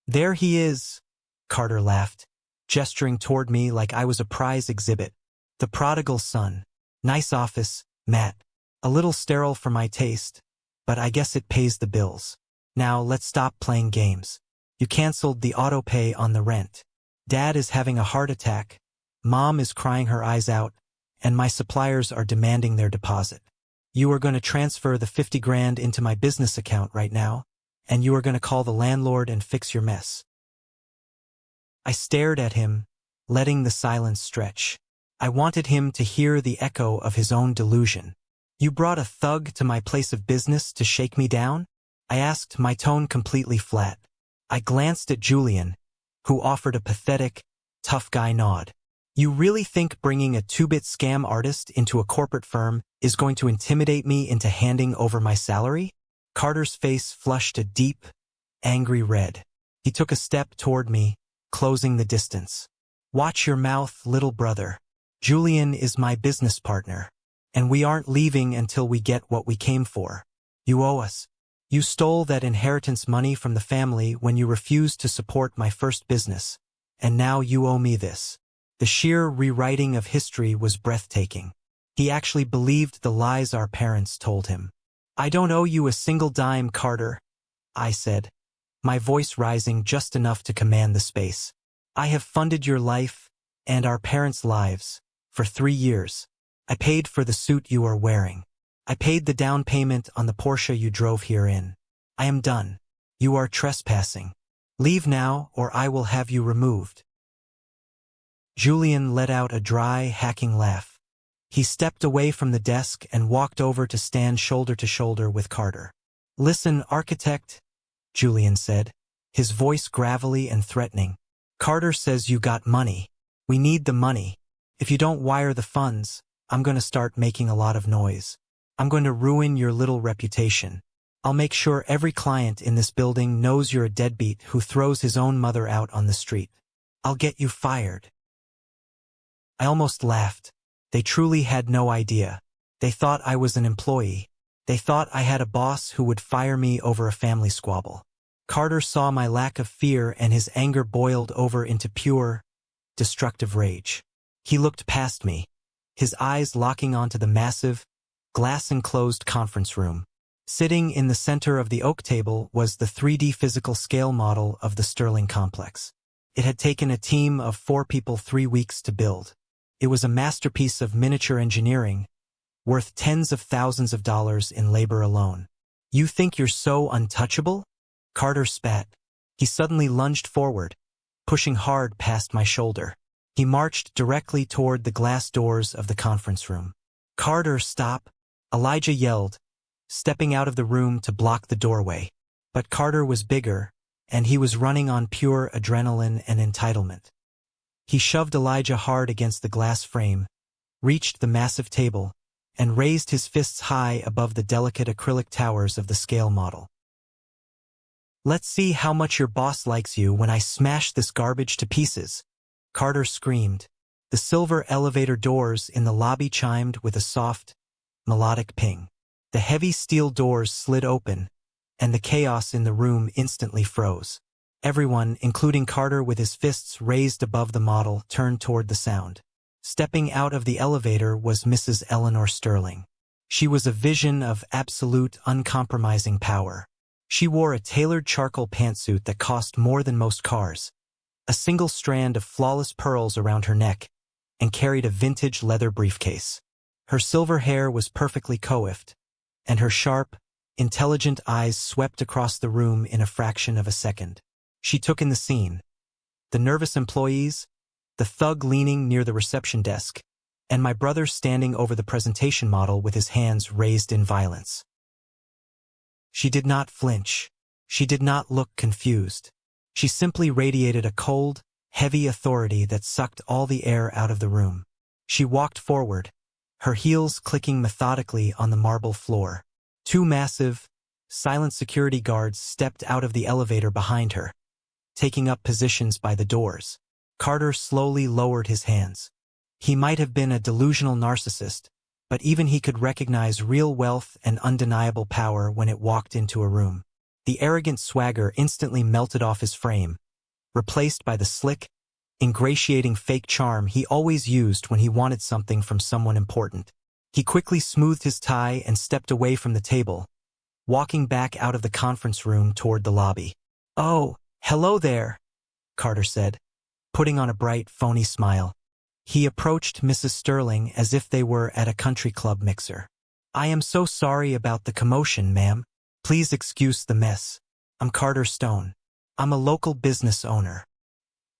"There he is," Carter laughed, gesturing toward me like I was a prize exhibit. "The prodigal son. Nice office, Matt. A little sterile for my taste, but I guess it pays the bills. Now let's stop playing games. You canceled the auto pay on the rent. Dad is having a heart attack, Mom is crying her eyes out, and my suppliers are demanding their deposit. You are going to transfer the 50 grand into my business account right now, and you are going to call the landlord and fix your mess." I stared at him, letting the silence stretch. I wanted him to hear the echo of his own delusion. "You brought a thug to my place of business to shake me down?" I asked, my tone completely flat. I glanced at Julian, who offered a pathetic, tough guy nod. "You really think bringing a two-bit scam artist into a corporate firm is going to intimidate me into handing over my salary?" Carter's face flushed a deep, angry red. He took a step toward me, closing the distance. "Watch your mouth, little brother. Julian is my business partner, and we aren't leaving until we get what we came for. You owe us. You stole that inheritance money from the family when you refused to support my first business, and now you owe me this." The sheer rewriting of history was breathtaking. He actually believed the lies our parents told him. "I don't owe you a single dime, Carter," I said, my voice rising just enough to command the space. "I have funded your life, and our parents' lives, for 3 years. I paid for the suit you are wearing. I paid the down payment on the Porsche you drove here in. I am done. You are trespassing. Leave now, or I will have you removed." Julian let out a dry, hacking laugh. He stepped away from the desk and walked over to stand shoulder to shoulder with Carter. "Listen, architect," Julian said, his voice gravelly and threatening. "Carter says you got money. We need the money. If you don't wire the funds, I'm going to start making a lot of noise. I'm going to ruin your little reputation. I'll make sure every client in this building knows you're a deadbeat who throws his own mother out on the street. I'll get you fired." I almost laughed. They truly had no idea. They thought I was an employee. They thought I had a boss who would fire me over a family squabble. Carter saw my lack of fear and his anger boiled over into pure, destructive rage. He looked past me, his eyes locking onto the massive, glass-enclosed conference room. Sitting in the center of the oak table was the 3D physical scale model of the Sterling complex. It had taken a team of 4 people 3 weeks to build. It was a masterpiece of miniature engineering, worth tens of thousands of dollars in labor alone. You think you're so untouchable? Carter spat. He suddenly lunged forward, pushing hard past my shoulder. He marched directly toward the glass doors of the conference room. Carter, stop! Elijah yelled, stepping out of the room to block the doorway. But Carter was bigger, and he was running on pure adrenaline and entitlement. He shoved Elijah hard against the glass frame, reached the massive table, and raised his fists high above the delicate acrylic towers of the scale model. Let's see how much your boss likes you when I smash this garbage to pieces, Carter screamed. The silver elevator doors in the lobby chimed with a soft, melodic ping. The heavy steel doors slid open, and the chaos in the room instantly froze. Everyone, including Carter with his fists raised above the model, turned toward the sound. Stepping out of the elevator was Mrs. Eleanor Sterling. She was a vision of absolute, uncompromising power. She wore a tailored charcoal pantsuit that cost more than most cars, a single strand of flawless pearls around her neck, and carried a vintage leather briefcase. Her silver hair was perfectly coiffed, and her sharp, intelligent eyes swept across the room in a fraction of a second. She took in the scene. The nervous employees, the thug leaning near the reception desk, and my brother standing over the presentation model with his hands raised in violence. She did not flinch. She did not look confused. She simply radiated a cold, heavy authority that sucked all the air out of the room. She walked forward, her heels clicking methodically on the marble floor. Two massive, silent security guards stepped out of the elevator behind her, taking up positions by the doors. Carter slowly lowered his hands. He might have been a delusional narcissist, but even he could recognize real wealth and undeniable power when it walked into a room. The arrogant swagger instantly melted off his frame, replaced by the slick, ingratiating fake charm he always used when he wanted something from someone important. He quickly smoothed his tie and stepped away from the table, walking back out of the conference room toward the lobby. "Oh, hello there," Carter said, putting on a bright, phony smile. He approached Mrs. Sterling as if they were at a country club mixer. "I am so sorry about the commotion, ma'am. Please excuse the mess. I'm Carter Stone. I'm a local business owner."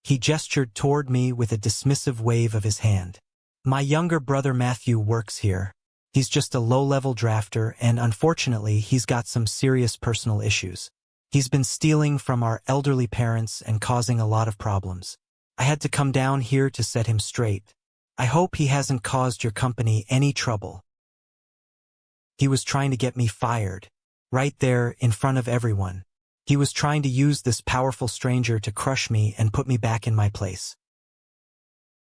He gestured toward me with a dismissive wave of his hand. "My younger brother Matthew works here. He's just a low-level drafter, and unfortunately he's got some serious personal issues. He's been stealing from our elderly parents and causing a lot of problems. I had to come down here to set him straight. I hope he hasn't caused your company any trouble." He was trying to get me fired, right there in front of everyone. He was trying to use this powerful stranger to crush me and put me back in my place.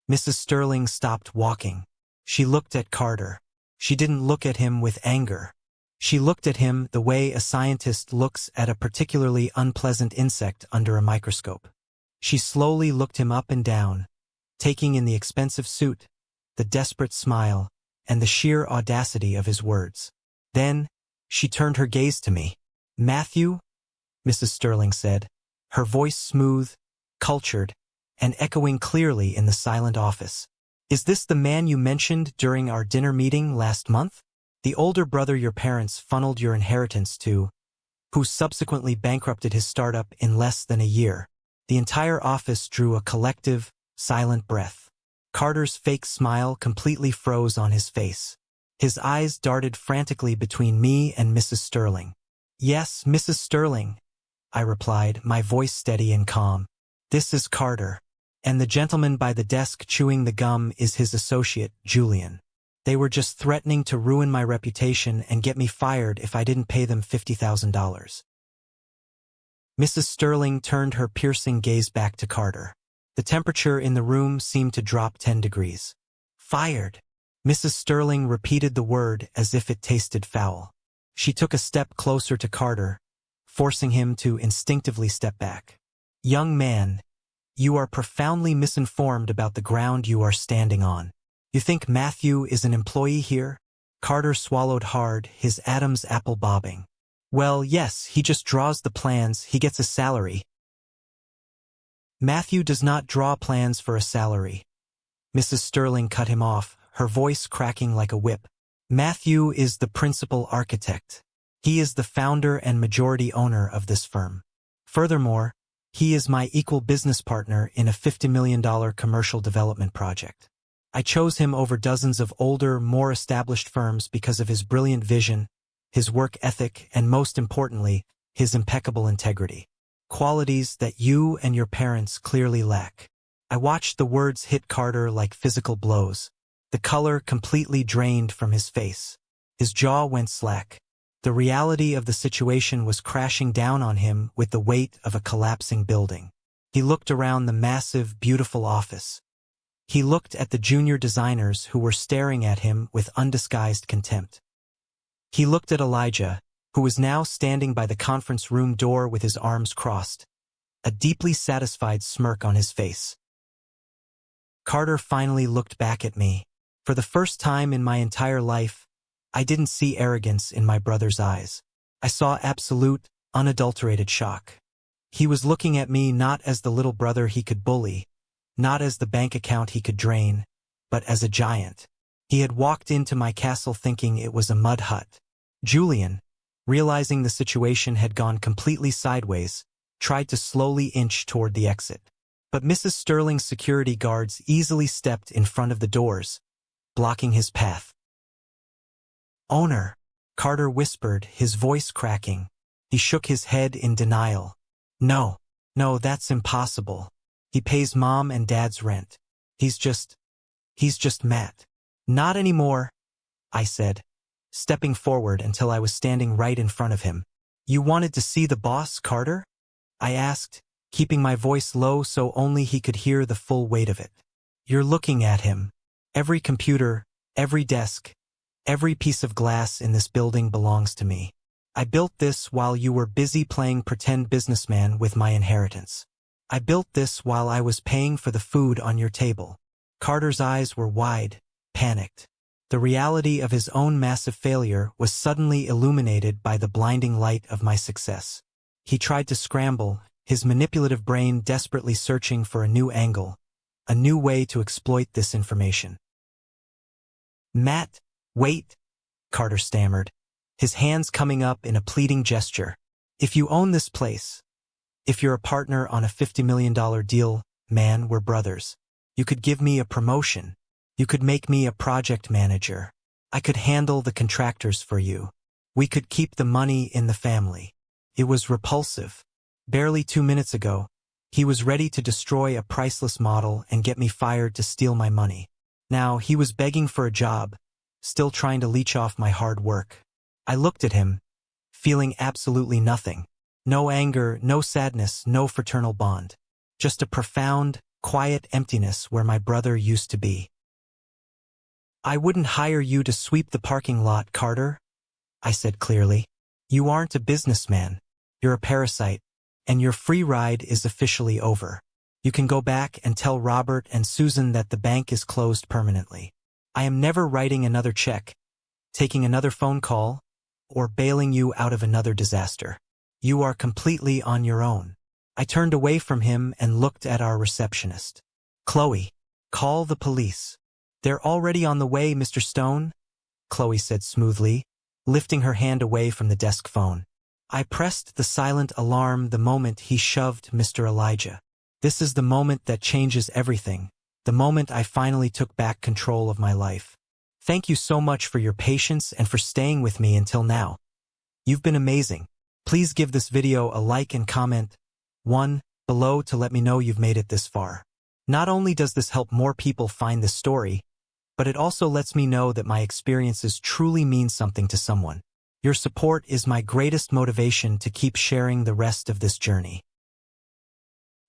Mrs. Sterling stopped walking. She looked at Carter. She didn't look at him with anger. She looked at him the way a scientist looks at a particularly unpleasant insect under a microscope. She slowly looked him up and down, taking in the expensive suit, the desperate smile, and the sheer audacity of his words. Then, she turned her gaze to me. "Matthew?" Mrs. Sterling said, her voice smooth, cultured, and echoing clearly in the silent office. "Is this the man you mentioned during our dinner meeting last month? The older brother your parents funneled your inheritance to, who subsequently bankrupted his startup in less than a year?" The entire office drew a collective, silent breath. Carter's fake smile completely froze on his face. His eyes darted frantically between me and Mrs. Sterling. "Yes, Mrs. Sterling," I replied, my voice steady and calm. "This is Carter. And the gentleman by the desk chewing the gum is his associate, Julian. They were just threatening to ruin my reputation and get me fired if I didn't pay them $50,000. Mrs. Sterling turned her piercing gaze back to Carter. The temperature in the room seemed to drop 10 degrees. "Fired." Mrs. Sterling repeated the word as if it tasted foul. She took a step closer to Carter, forcing him to instinctively step back. "Young man, you are profoundly misinformed about the ground you are standing on. You think Matthew is an employee here?" Carter swallowed hard, his Adam's apple bobbing. "Well, yes, he just draws the plans, he gets a salary." "Matthew does not draw plans for a salary." Mrs. Sterling cut him off, her voice cracking like a whip. Matthew is the principal architect. He is the founder and majority owner of this firm. Furthermore, he is my equal business partner in a $50 million commercial development project. I chose him over dozens of older, more established firms because of his brilliant vision, his work ethic, and most importantly, his impeccable integrity. Qualities that you and your parents clearly lack. I watched the words hit Carter like physical blows. The color completely drained from his face. His jaw went slack. The reality of the situation was crashing down on him with the weight of a collapsing building. He looked around the massive, beautiful office. He looked at the junior designers who were staring at him with undisguised contempt. He looked at Elijah, who was now standing by the conference room door with his arms crossed, a deeply satisfied smirk on his face. Carter finally looked back at me. For the first time in my entire life, I didn't see arrogance in my brother's eyes. I saw absolute, unadulterated shock. He was looking at me not as the little brother he could bully, not as the bank account he could drain, but as a giant. He had walked into my castle thinking it was a mud hut. Julian, realizing the situation had gone completely sideways, tried to slowly inch toward the exit. But Mrs. Sterling's security guards easily stepped in front of the doors, blocking his path. "Owner," Carter whispered, his voice cracking. He shook his head in denial. No, that's impossible. He pays Mom and Dad's rent. He's just Matt." "Not anymore," I said, stepping forward until I was standing right in front of him. "You wanted to see the boss, Carter?" I asked, keeping my voice low so only he could hear the full weight of it. "You're looking at him. Every computer, every desk, every piece of glass in this building belongs to me. I built this while you were busy playing pretend businessman with my inheritance. I built this while I was paying for the food on your table." Carter's eyes were wide, panicked. The reality of his own massive failure was suddenly illuminated by the blinding light of my success. He tried to scramble, his manipulative brain desperately searching for a new angle, a new way to exploit this information. "Matt, wait," Carter stammered, his hands coming up in a pleading gesture. "If you own this place, if you're a partner on a $50 million deal, man, we're brothers. You could give me a promotion. You could make me a project manager. I could handle the contractors for you. We could keep the money in the family." It was repulsive. Barely 2 minutes ago, he was ready to destroy a priceless model and get me fired to steal my money. Now he was begging for a job, still trying to leech off my hard work. I looked at him, feeling absolutely nothing. No anger, no sadness, no fraternal bond. Just a profound, quiet emptiness where my brother used to be. "I wouldn't hire you to sweep the parking lot, Carter," I said clearly. "You aren't a businessman. You're a parasite, and your free ride is officially over. You can go back and tell Robert and Susan that the bank is closed permanently. I am never writing another check, taking another phone call, or bailing you out of another disaster. You are completely on your own." I turned away from him and looked at our receptionist. "Chloe, call the police." "They're already on the way, Mr. Stone," Chloe said smoothly, lifting her hand away from the desk phone. I pressed the silent alarm the moment he shoved Mr. Elijah. This is the moment that changes everything, the moment I finally took back control of my life. Thank you so much for your patience and for staying with me until now. You've been amazing. Please give this video a like and comment one below to let me know you've made it this far. Not only does this help more people find this story, but it also lets me know that my experiences truly mean something to someone. Your support is my greatest motivation to keep sharing the rest of this journey.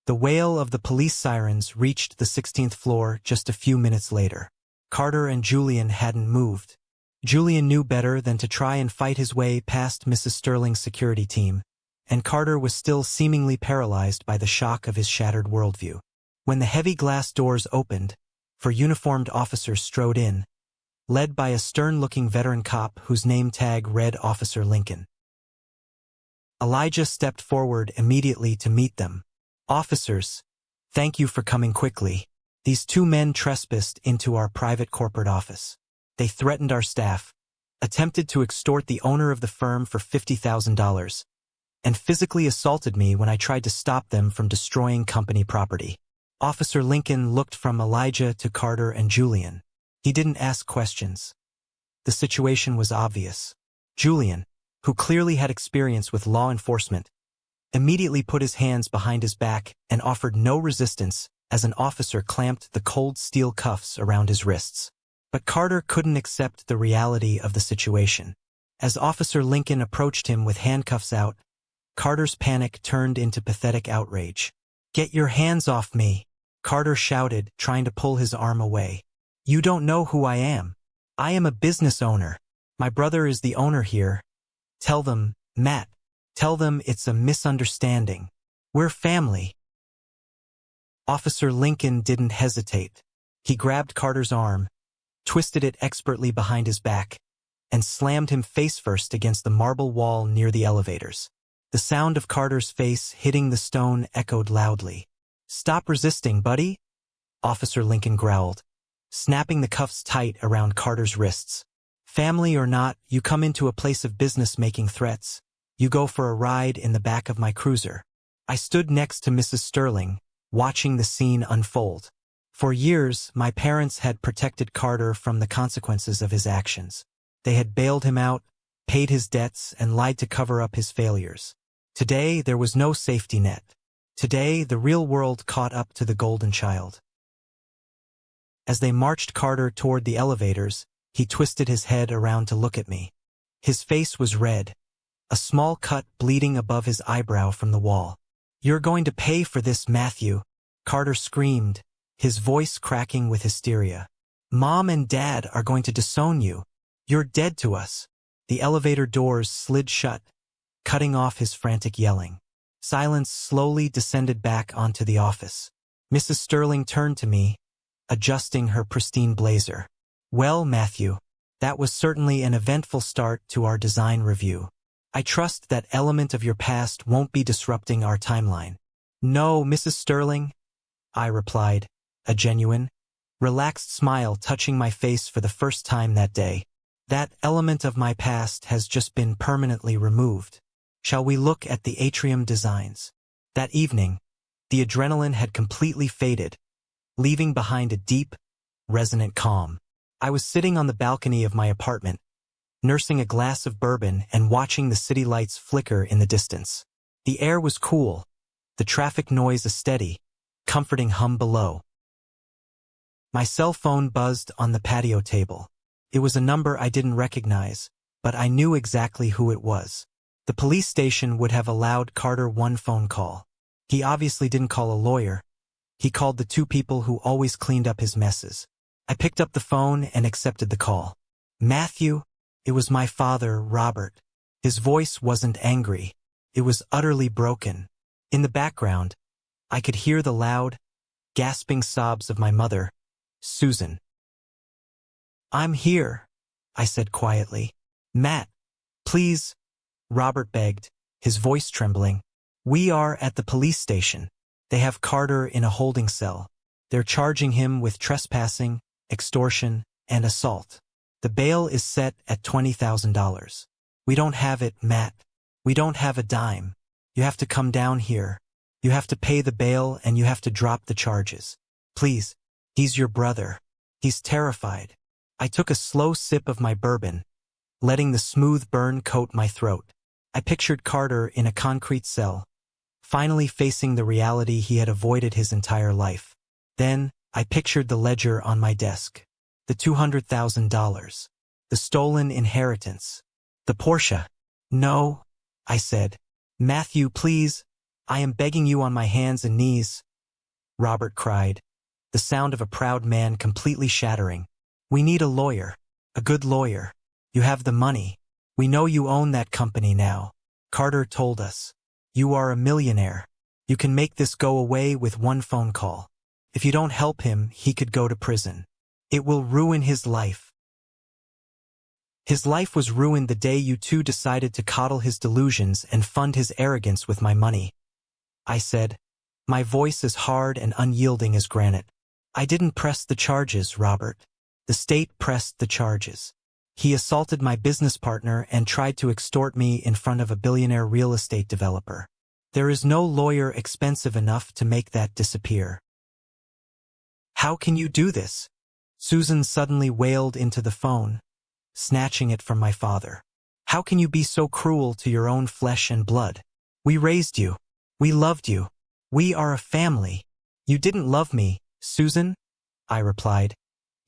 The wail of the police sirens reached the 16th floor just a few minutes later. Carter and Julian hadn't moved. Julian knew better than to try and fight his way past Mrs. Sterling's security team, and Carter was still seemingly paralyzed by the shock of his shattered worldview. When the heavy glass doors opened, four uniformed officers strode in, led by a stern-looking veteran cop whose name tag read Officer Lincoln. Elijah stepped forward immediately to meet them. "Officers, thank you for coming quickly. These two men trespassed into our private corporate office. They threatened our staff, attempted to extort the owner of the firm for $50,000, and physically assaulted me when I tried to stop them from destroying company property. Officer Lincoln looked from Elijah to Carter and Julian. He didn't ask questions. The situation was obvious. Julian, who clearly had experience with law enforcement, immediately put his hands behind his back and offered no resistance as an officer clamped the cold steel cuffs around his wrists. But Carter couldn't accept the reality of the situation. As Officer Lincoln approached him with handcuffs out, Carter's panic turned into pathetic outrage. "Get your hands off me!" Carter shouted, trying to pull his arm away. "You don't know who I am. I am a business owner. My brother is the owner here. Tell them, Matt. Tell them it's a misunderstanding. We're family." Officer Lincoln didn't hesitate. He grabbed Carter's arm, twisted it expertly behind his back, and slammed him face-first against the marble wall near the elevators. The sound of Carter's face hitting the stone echoed loudly. "Stop resisting, buddy," Officer Lincoln growled, snapping the cuffs tight around Carter's wrists. "Family or not, you come into a place of business making threats. You go for a ride in the back of my cruiser." I stood next to Mrs. Sterling, watching the scene unfold. For years, my parents had protected Carter from the consequences of his actions. They had bailed him out, paid his debts, and lied to cover up his failures. Today, there was no safety net. Today, the real world caught up to the golden child. As they marched Carter toward the elevators, he twisted his head around to look at me. His face was red, a small cut bleeding above his eyebrow from the wall. "You're going to pay for this, Matthew," Carter screamed, his voice cracking with hysteria. "Mom and Dad are going to disown you. You're dead to us." The elevator doors slid shut, cutting off his frantic yelling. Silence slowly descended back onto the office. Mrs. Sterling turned to me, adjusting her pristine blazer. "Well, Matthew, that was certainly an eventful start to our design review. I trust that element of your past won't be disrupting our timeline." "No, Mrs. Sterling," I replied, a genuine, relaxed smile touching my face for the first time that day. "That element of my past has just been permanently removed. Shall we look at the atrium designs?" That evening, the adrenaline had completely faded, leaving behind a deep, resonant calm. I was sitting on the balcony of my apartment, nursing a glass of bourbon and watching the city lights flicker in the distance. The air was cool, the traffic noise a steady, comforting hum below. My cell phone buzzed on the patio table. It was a number I didn't recognize, but I knew exactly who it was. The police station would have allowed Carter one phone call. He obviously didn't call a lawyer. He called the two people who always cleaned up his messes. I picked up the phone and accepted the call. "Matthew?" It was my father, Robert. His voice wasn't angry. It was utterly broken. In the background, I could hear the loud, gasping sobs of my mother, Susan. "I'm here," I said quietly. "Matt, please," Robert begged, his voice trembling. "We are at the police station. They have Carter in a holding cell. They're charging him with trespassing, extortion, and assault. The bail is set at $20,000. We don't have it, Matt. We don't have a dime. You have to come down here. You have to pay the bail and you have to drop the charges. Please, he's your brother. He's terrified." I took a slow sip of my bourbon, letting the smooth burn coat my throat. I pictured Carter in a concrete cell, finally facing the reality he had avoided his entire life. Then, I pictured the ledger on my desk. The $200,000. The stolen inheritance. The Porsche. "No," I said. "Matthew, please. I am begging you on my hands and knees," Robert cried, the sound of a proud man completely shattering. "We need a lawyer. A good lawyer. You have the money. We know you own that company now. Carter told us. You are a millionaire. You can make this go away with one phone call. If you don't help him, he could go to prison. It will ruin his life." His life was ruined the day you two decided to coddle his delusions and fund his arrogance with my money, I said, my voice as hard and unyielding as granite. "I didn't press the charges, Robert. The state pressed the charges." He assaulted my business partner and tried to extort me in front of a billionaire real estate developer. There is no lawyer expensive enough to make that disappear. How can you do this? Susan suddenly wailed into the phone, snatching it from my father. How can you be so cruel to your own flesh and blood? We raised you. We loved you. We are a family. You didn't love me, Susan, I replied,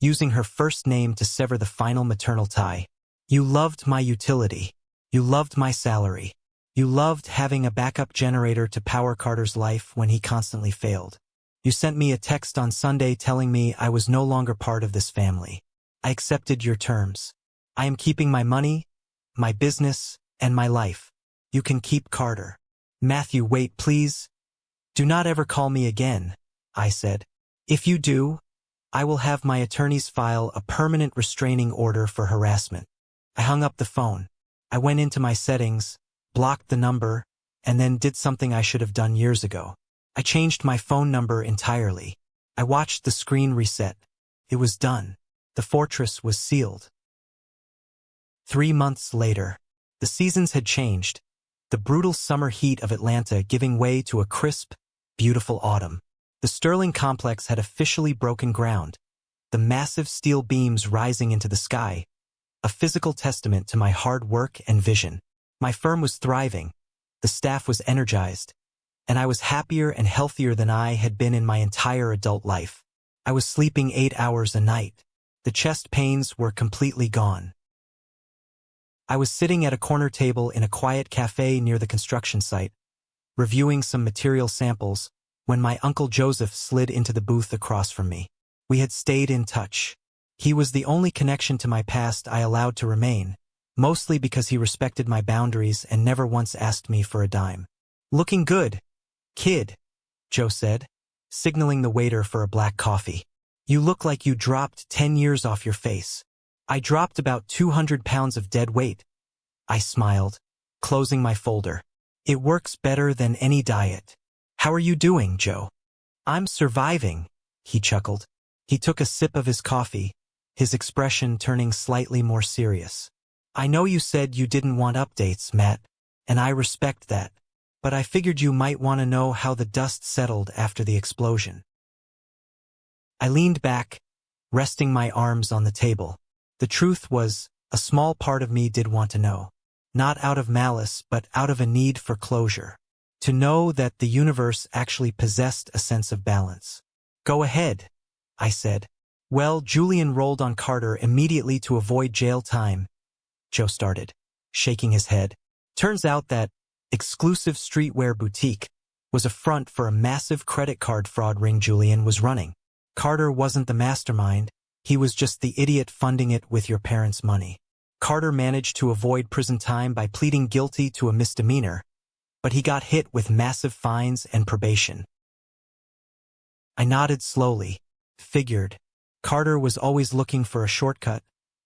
using her first name to sever the final maternal tie. You loved my utility. You loved my salary. You loved having a backup generator to power Carter's life when he constantly failed. You sent me a text on Sunday telling me I was no longer part of this family. I accepted your terms. I am keeping my money, my business, and my life. You can keep Carter. Matthew, wait, please. Do not ever call me again, I said. If you do, I will have my attorneys file a permanent restraining order for harassment. I hung up the phone. I went into my settings, blocked the number, and then did something I should have done years ago. I changed my phone number entirely. I watched the screen reset. It was done. The fortress was sealed. 3 months later, the seasons had changed, the brutal summer heat of Atlanta giving way to a crisp, beautiful autumn. The Sterling complex had officially broken ground, the massive steel beams rising into the sky, a physical testament to my hard work and vision. My firm was thriving, the staff was energized, and I was happier and healthier than I had been in my entire adult life. I was sleeping 8 hours a night. The chest pains were completely gone. I was sitting at a corner table in a quiet cafe near the construction site, reviewing some material samples, when my Uncle Joseph slid into the booth across from me. We had stayed in touch. He was the only connection to my past I allowed to remain, mostly because he respected my boundaries and never once asked me for a dime. Looking good, kid, Joe said, signaling the waiter for a black coffee. You look like you dropped 10 years off your face. I dropped about 200 pounds of dead weight. I smiled, closing my folder. It works better than any diet. How are you doing, Joe? I'm surviving, he chuckled. He took a sip of his coffee, his expression turning slightly more serious. I know you said you didn't want updates, Matt, and I respect that, but I figured you might want to know how the dust settled after the explosion. I leaned back, resting my arms on the table. The truth was, a small part of me did want to know. Not out of malice, but out of a need for closure. To know that the universe actually possessed a sense of balance. Go ahead, I said. Well, Julian rolled on Carter immediately to avoid jail time, Joe started, shaking his head. Turns out that exclusive streetwear boutique was a front for a massive credit card fraud ring Julian was running. Carter wasn't the mastermind, he was just the idiot funding it with your parents' money. Carter managed to avoid prison time by pleading guilty to a misdemeanor, but he got hit with massive fines and probation. I nodded slowly, figured. Carter was always looking for a shortcut,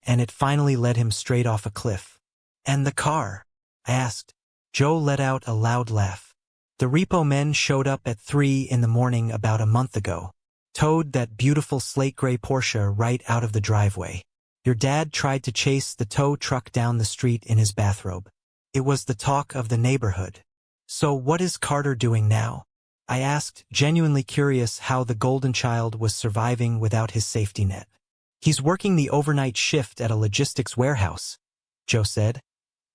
and it finally led him straight off a cliff. And the car? I asked. Joe let out a loud laugh. The repo men showed up at 3 in the morning about a month ago. Towed that beautiful slate gray Porsche right out of the driveway. Your dad tried to chase the tow truck down the street in his bathrobe. It was the talk of the neighborhood. So what is Carter doing now? I asked, genuinely curious how the golden child was surviving without his safety net. He's working the overnight shift at a logistics warehouse, Joe said,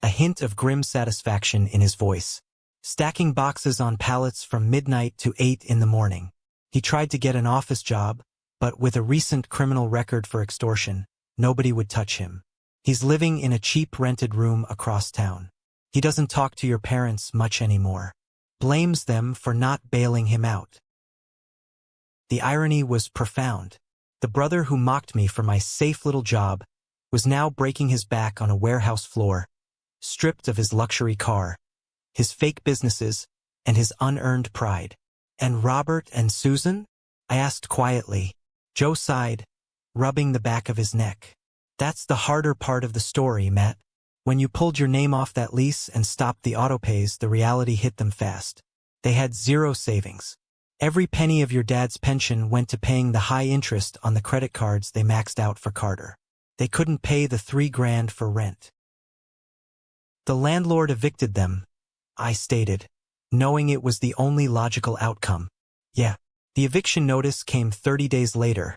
a hint of grim satisfaction in his voice. Stacking boxes on pallets from midnight to 8 in the morning. He tried to get an office job, but with a recent criminal record for extortion, nobody would touch him. He's living in a cheap rented room across town. He doesn't talk to your parents much anymore. Blames them for not bailing him out. The irony was profound. The brother who mocked me for my safe little job was now breaking his back on a warehouse floor, stripped of his luxury car, his fake businesses, and his unearned pride. And Robert and Susan? I asked quietly. Joe sighed, rubbing the back of his neck. That's the harder part of the story, Matt. When you pulled your name off that lease and stopped the autopays, the reality hit them fast. They had 0 savings. Every penny of your dad's pension went to paying the high interest on the credit cards they maxed out for Carter. They couldn't pay the $3,000 for rent. The landlord evicted them, I stated, knowing it was the only logical outcome. Yeah. The eviction notice came 30 days later,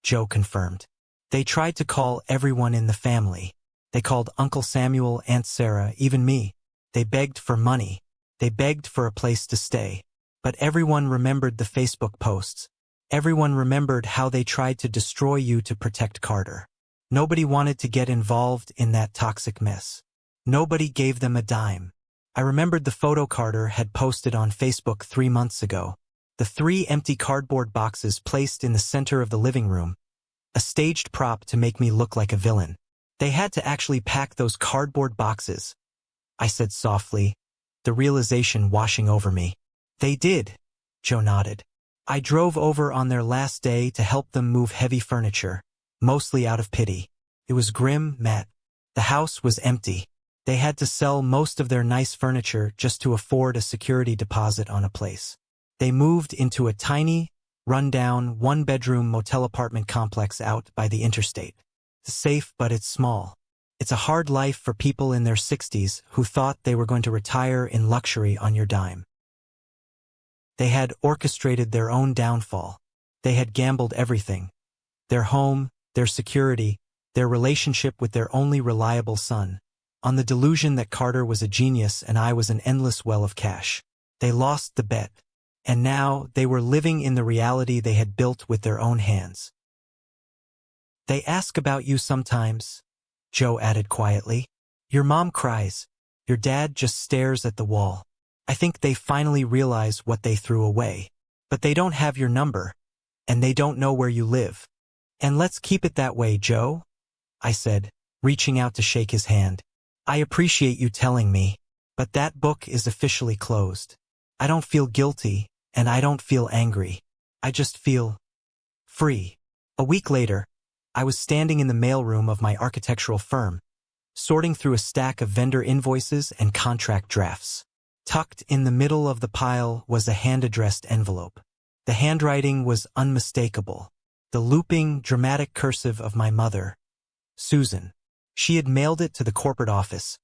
Joe confirmed. They tried to call everyone in the family. They called Uncle Samuel, Aunt Sarah, even me. They begged for money. They begged for a place to stay. But everyone remembered the Facebook posts. Everyone remembered how they tried to destroy you to protect Carter. Nobody wanted to get involved in that toxic mess. Nobody gave them a dime. I remembered the photo Carter had posted on Facebook 3 months ago. The 3 empty cardboard boxes placed in the center of the living room. A staged prop to make me look like a villain. They had to actually pack those cardboard boxes, I said softly, the realization washing over me. They did, Joe nodded. I drove over on their last day to help them move heavy furniture, mostly out of pity. It was grim, Matt. The house was empty. They had to sell most of their nice furniture just to afford a security deposit on a place. They moved into a tiny, run-down, one-bedroom motel apartment complex out by the interstate. It's safe, but it's small. It's a hard life for people in their 60s who thought they were going to retire in luxury on your dime. They had orchestrated their own downfall. They had gambled everything. Their home, their security, their relationship with their only reliable son, on the delusion that Carter was a genius and I was an endless well of cash. They lost the bet. And now they were living in the reality they had built with their own hands. They ask about you sometimes, Joe added quietly. Your mom cries. Your dad just stares at the wall. I think they finally realize what they threw away. But they don't have your number. And they don't know where you live. And let's keep it that way, Joe, I said, reaching out to shake his hand. I appreciate you telling me, but that book is officially closed. I don't feel guilty, and I don't feel angry. I just feel free. A week later, I was standing in the mailroom of my architectural firm, sorting through a stack of vendor invoices and contract drafts. Tucked in the middle of the pile was a hand-addressed envelope. The handwriting was unmistakable. The looping, dramatic cursive of my mother, Susan. She had mailed it to the corporate office,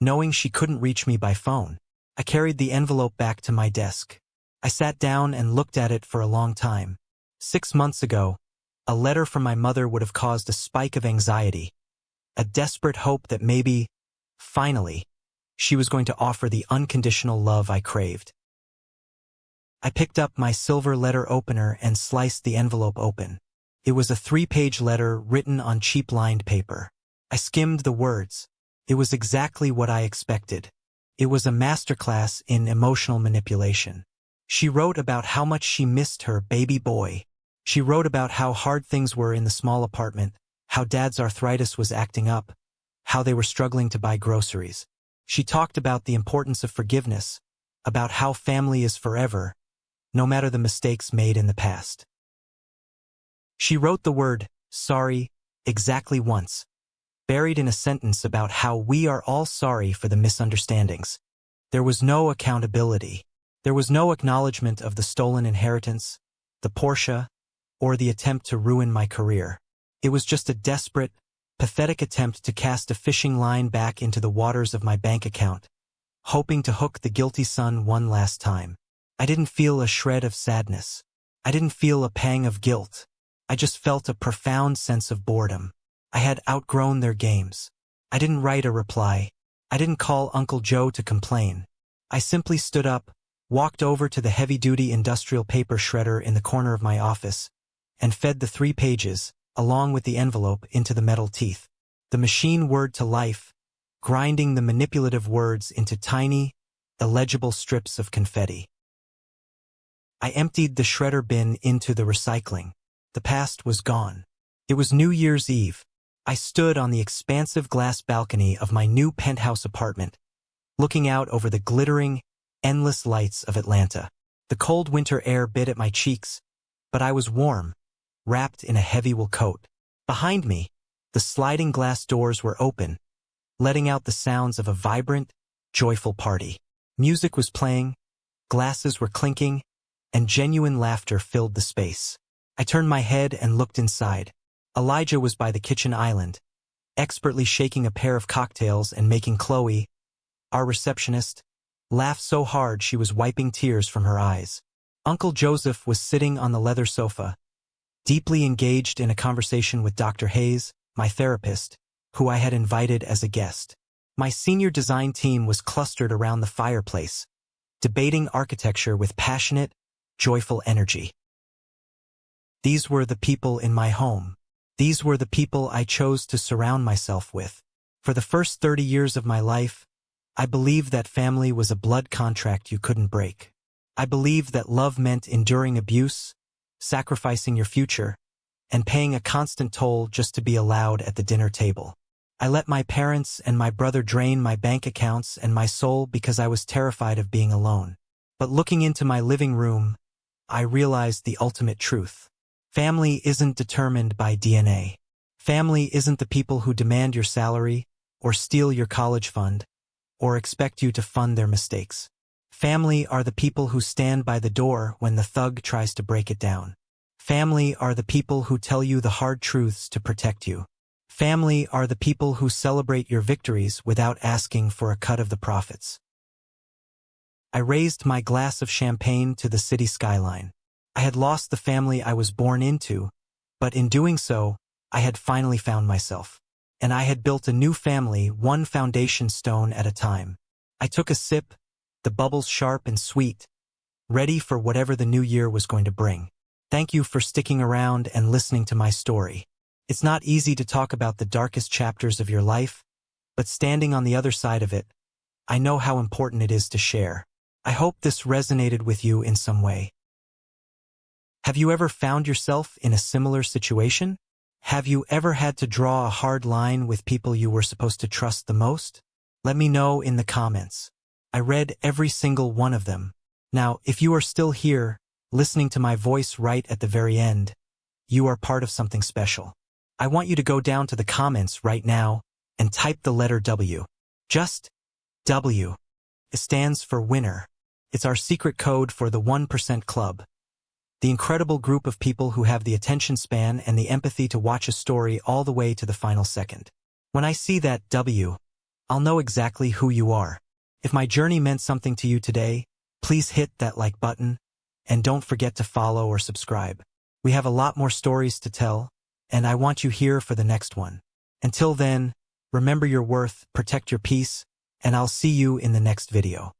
knowing she couldn't reach me by phone. I carried the envelope back to my desk. I sat down and looked at it for a long time. 6 months ago, a letter from my mother would have caused a spike of anxiety, a desperate hope that maybe, finally, she was going to offer the unconditional love I craved. I picked up my silver letter opener and sliced the envelope open. It was a 3-page letter written on cheap lined paper. I skimmed the words. It was exactly what I expected. It was a masterclass in emotional manipulation. She wrote about how much she missed her baby boy. She wrote about how hard things were in the small apartment, how Dad's arthritis was acting up, how they were struggling to buy groceries. She talked about the importance of forgiveness, about how family is forever, no matter the mistakes made in the past. She wrote the word, sorry, exactly once, buried in a sentence about how we are all sorry for the misunderstandings. There was no accountability. There was no acknowledgement of the stolen inheritance, the Porsche, or the attempt to ruin my career. It was just a desperate, pathetic attempt to cast a fishing line back into the waters of my bank account, hoping to hook the guilty son one last time. I didn't feel a shred of sadness. I didn't feel a pang of guilt. I just felt a profound sense of boredom. I had outgrown their games. I didn't write a reply. I didn't call Uncle Joe to complain. I simply stood up, walked over to the heavy-duty industrial paper shredder in the corner of my office, and fed the 3 pages, along with the envelope, into the metal teeth. The machine whirred to life, grinding the manipulative words into tiny, illegible strips of confetti. I emptied the shredder bin into the recycling. The past was gone. It was New Year's Eve. I stood on the expansive glass balcony of my new penthouse apartment, looking out over the glittering, endless lights of Atlanta. The cold winter air bit at my cheeks, but I was warm, wrapped in a heavy wool coat. Behind me, the sliding glass doors were open, letting out the sounds of a vibrant, joyful party. Music was playing, glasses were clinking, and genuine laughter filled the space. I turned my head and looked inside. Elijah was by the kitchen island, expertly shaking a pair of cocktails and making Chloe, our receptionist, laugh so hard she was wiping tears from her eyes. Uncle Joseph was sitting on the leather sofa, deeply engaged in a conversation with Dr. Hayes, my therapist, who I had invited as a guest. My senior design team was clustered around the fireplace, debating architecture with passionate, joyful energy. These were the people in my home. These were the people I chose to surround myself with. For the first 30 years of my life, I believed that family was a blood contract you couldn't break. I believed that love meant enduring abuse, sacrificing your future, and paying a constant toll just to be allowed at the dinner table. I let my parents and my brother drain my bank accounts and my soul because I was terrified of being alone. But looking into my living room, I realized the ultimate truth. Family isn't determined by DNA. Family isn't the people who demand your salary, or steal your college fund, or expect you to fund their mistakes. Family are the people who stand by the door when the thug tries to break it down. Family are the people who tell you the hard truths to protect you. Family are the people who celebrate your victories without asking for a cut of the profits. I raised my glass of champagne to the city skyline. I had lost the family I was born into, but in doing so, I had finally found myself. And I had built a new family, one foundation stone at a time. I took a sip, the bubbles sharp and sweet, ready for whatever the new year was going to bring. Thank you for sticking around and listening to my story. It's not easy to talk about the darkest chapters of your life, but standing on the other side of it, I know how important it is to share. I hope this resonated with you in some way. Have you ever found yourself in a similar situation? Have you ever had to draw a hard line with people you were supposed to trust the most? Let me know in the comments. I read every single one of them. Now, if you are still here, listening to my voice right at the very end, you are part of something special. I want you to go down to the comments right now and type the letter W. Just W. It stands for winner. It's our secret code for the 1% Club. The incredible group of people who have the attention span and the empathy to watch a story all the way to the final second. When I see that W, I'll know exactly who you are. If my journey meant something to you today, please hit that like button, and don't forget to follow or subscribe. We have a lot more stories to tell, and I want you here for the next one. Until then, remember your worth, protect your peace, and I'll see you in the next video.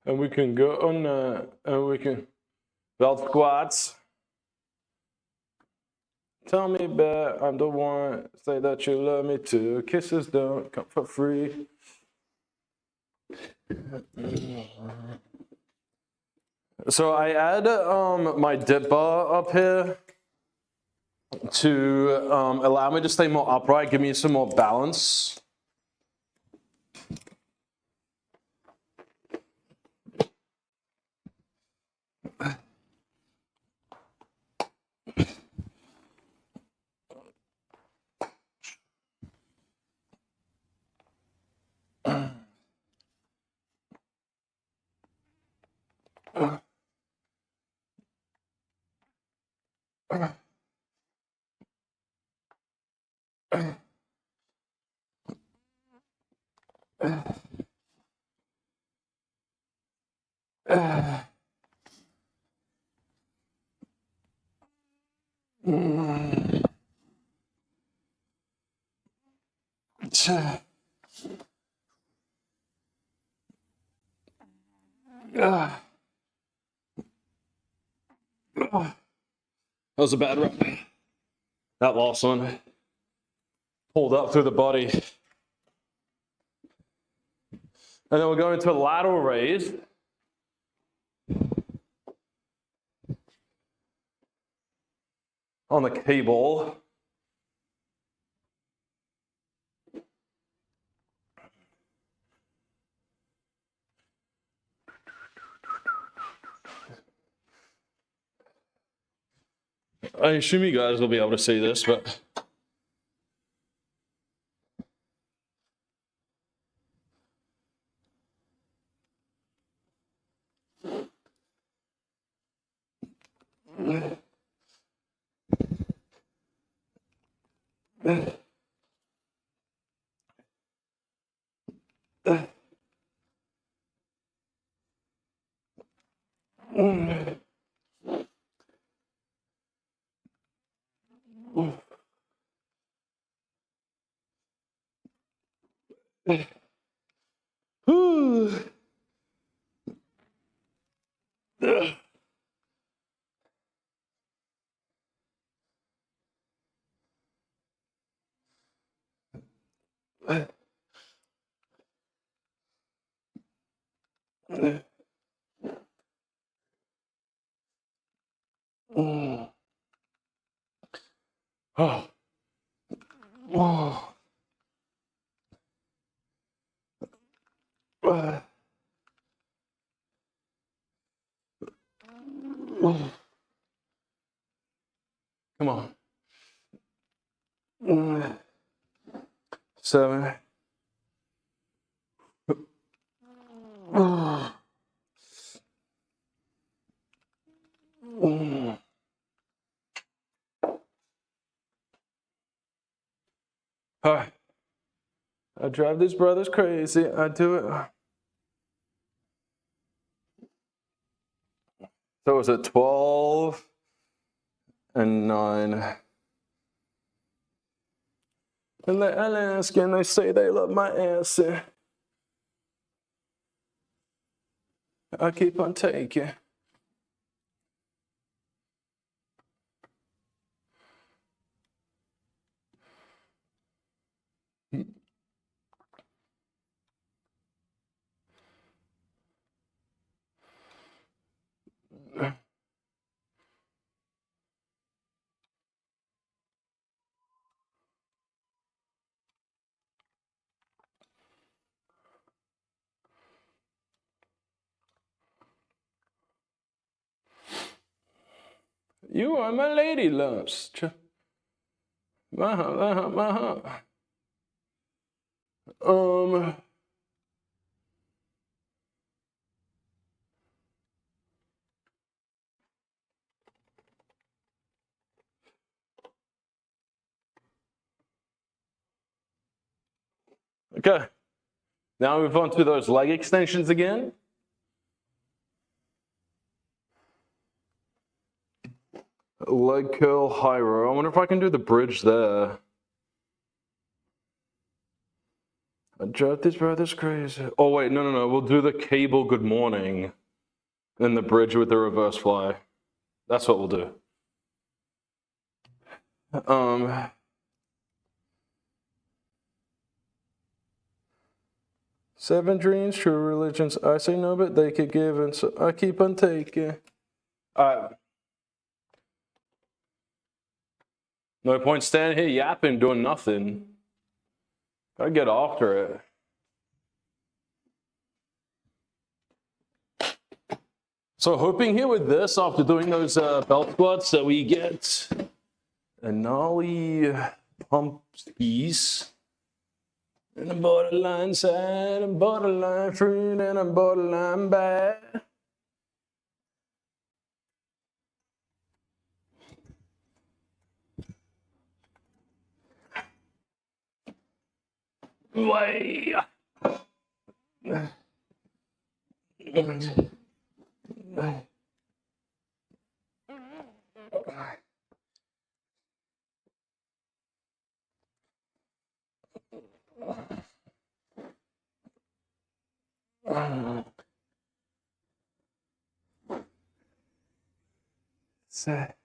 And we can go on, and we can belt squats. Tell me back, I'm the one. Say that you love me too. Kisses don't come for free. So I add my dip bar up here to allow me to stay more upright, give me some more balance. That was a bad rep. That last one pulled up through the body. And then we're going to a lateral raise. On the cable. I assume you guys will be able to see this, but oh. Oh. Come on. 7. I drive these brothers crazy. I do it. So was it 12 and 9? And they ask and they say they love my answer. I keep on taking. You are my lady lumps. My. Okay. Now move on to those leg extensions again. Leg curl, high row. I wonder if I can do the bridge there. I drive these brothers crazy. Oh wait, no. We'll do the cable good morning. Then the bridge with the reverse fly. That's what we'll do. 7 dreams, true religions. I say no, but they could give, and so I keep on taking. No point standing here yapping, doing nothing. Gotta get after it. So hoping here with this, after doing those belt squats, that we get a gnarly pump piece. And a borderline side, a borderline fruit, and a borderline bad. Way. Sad.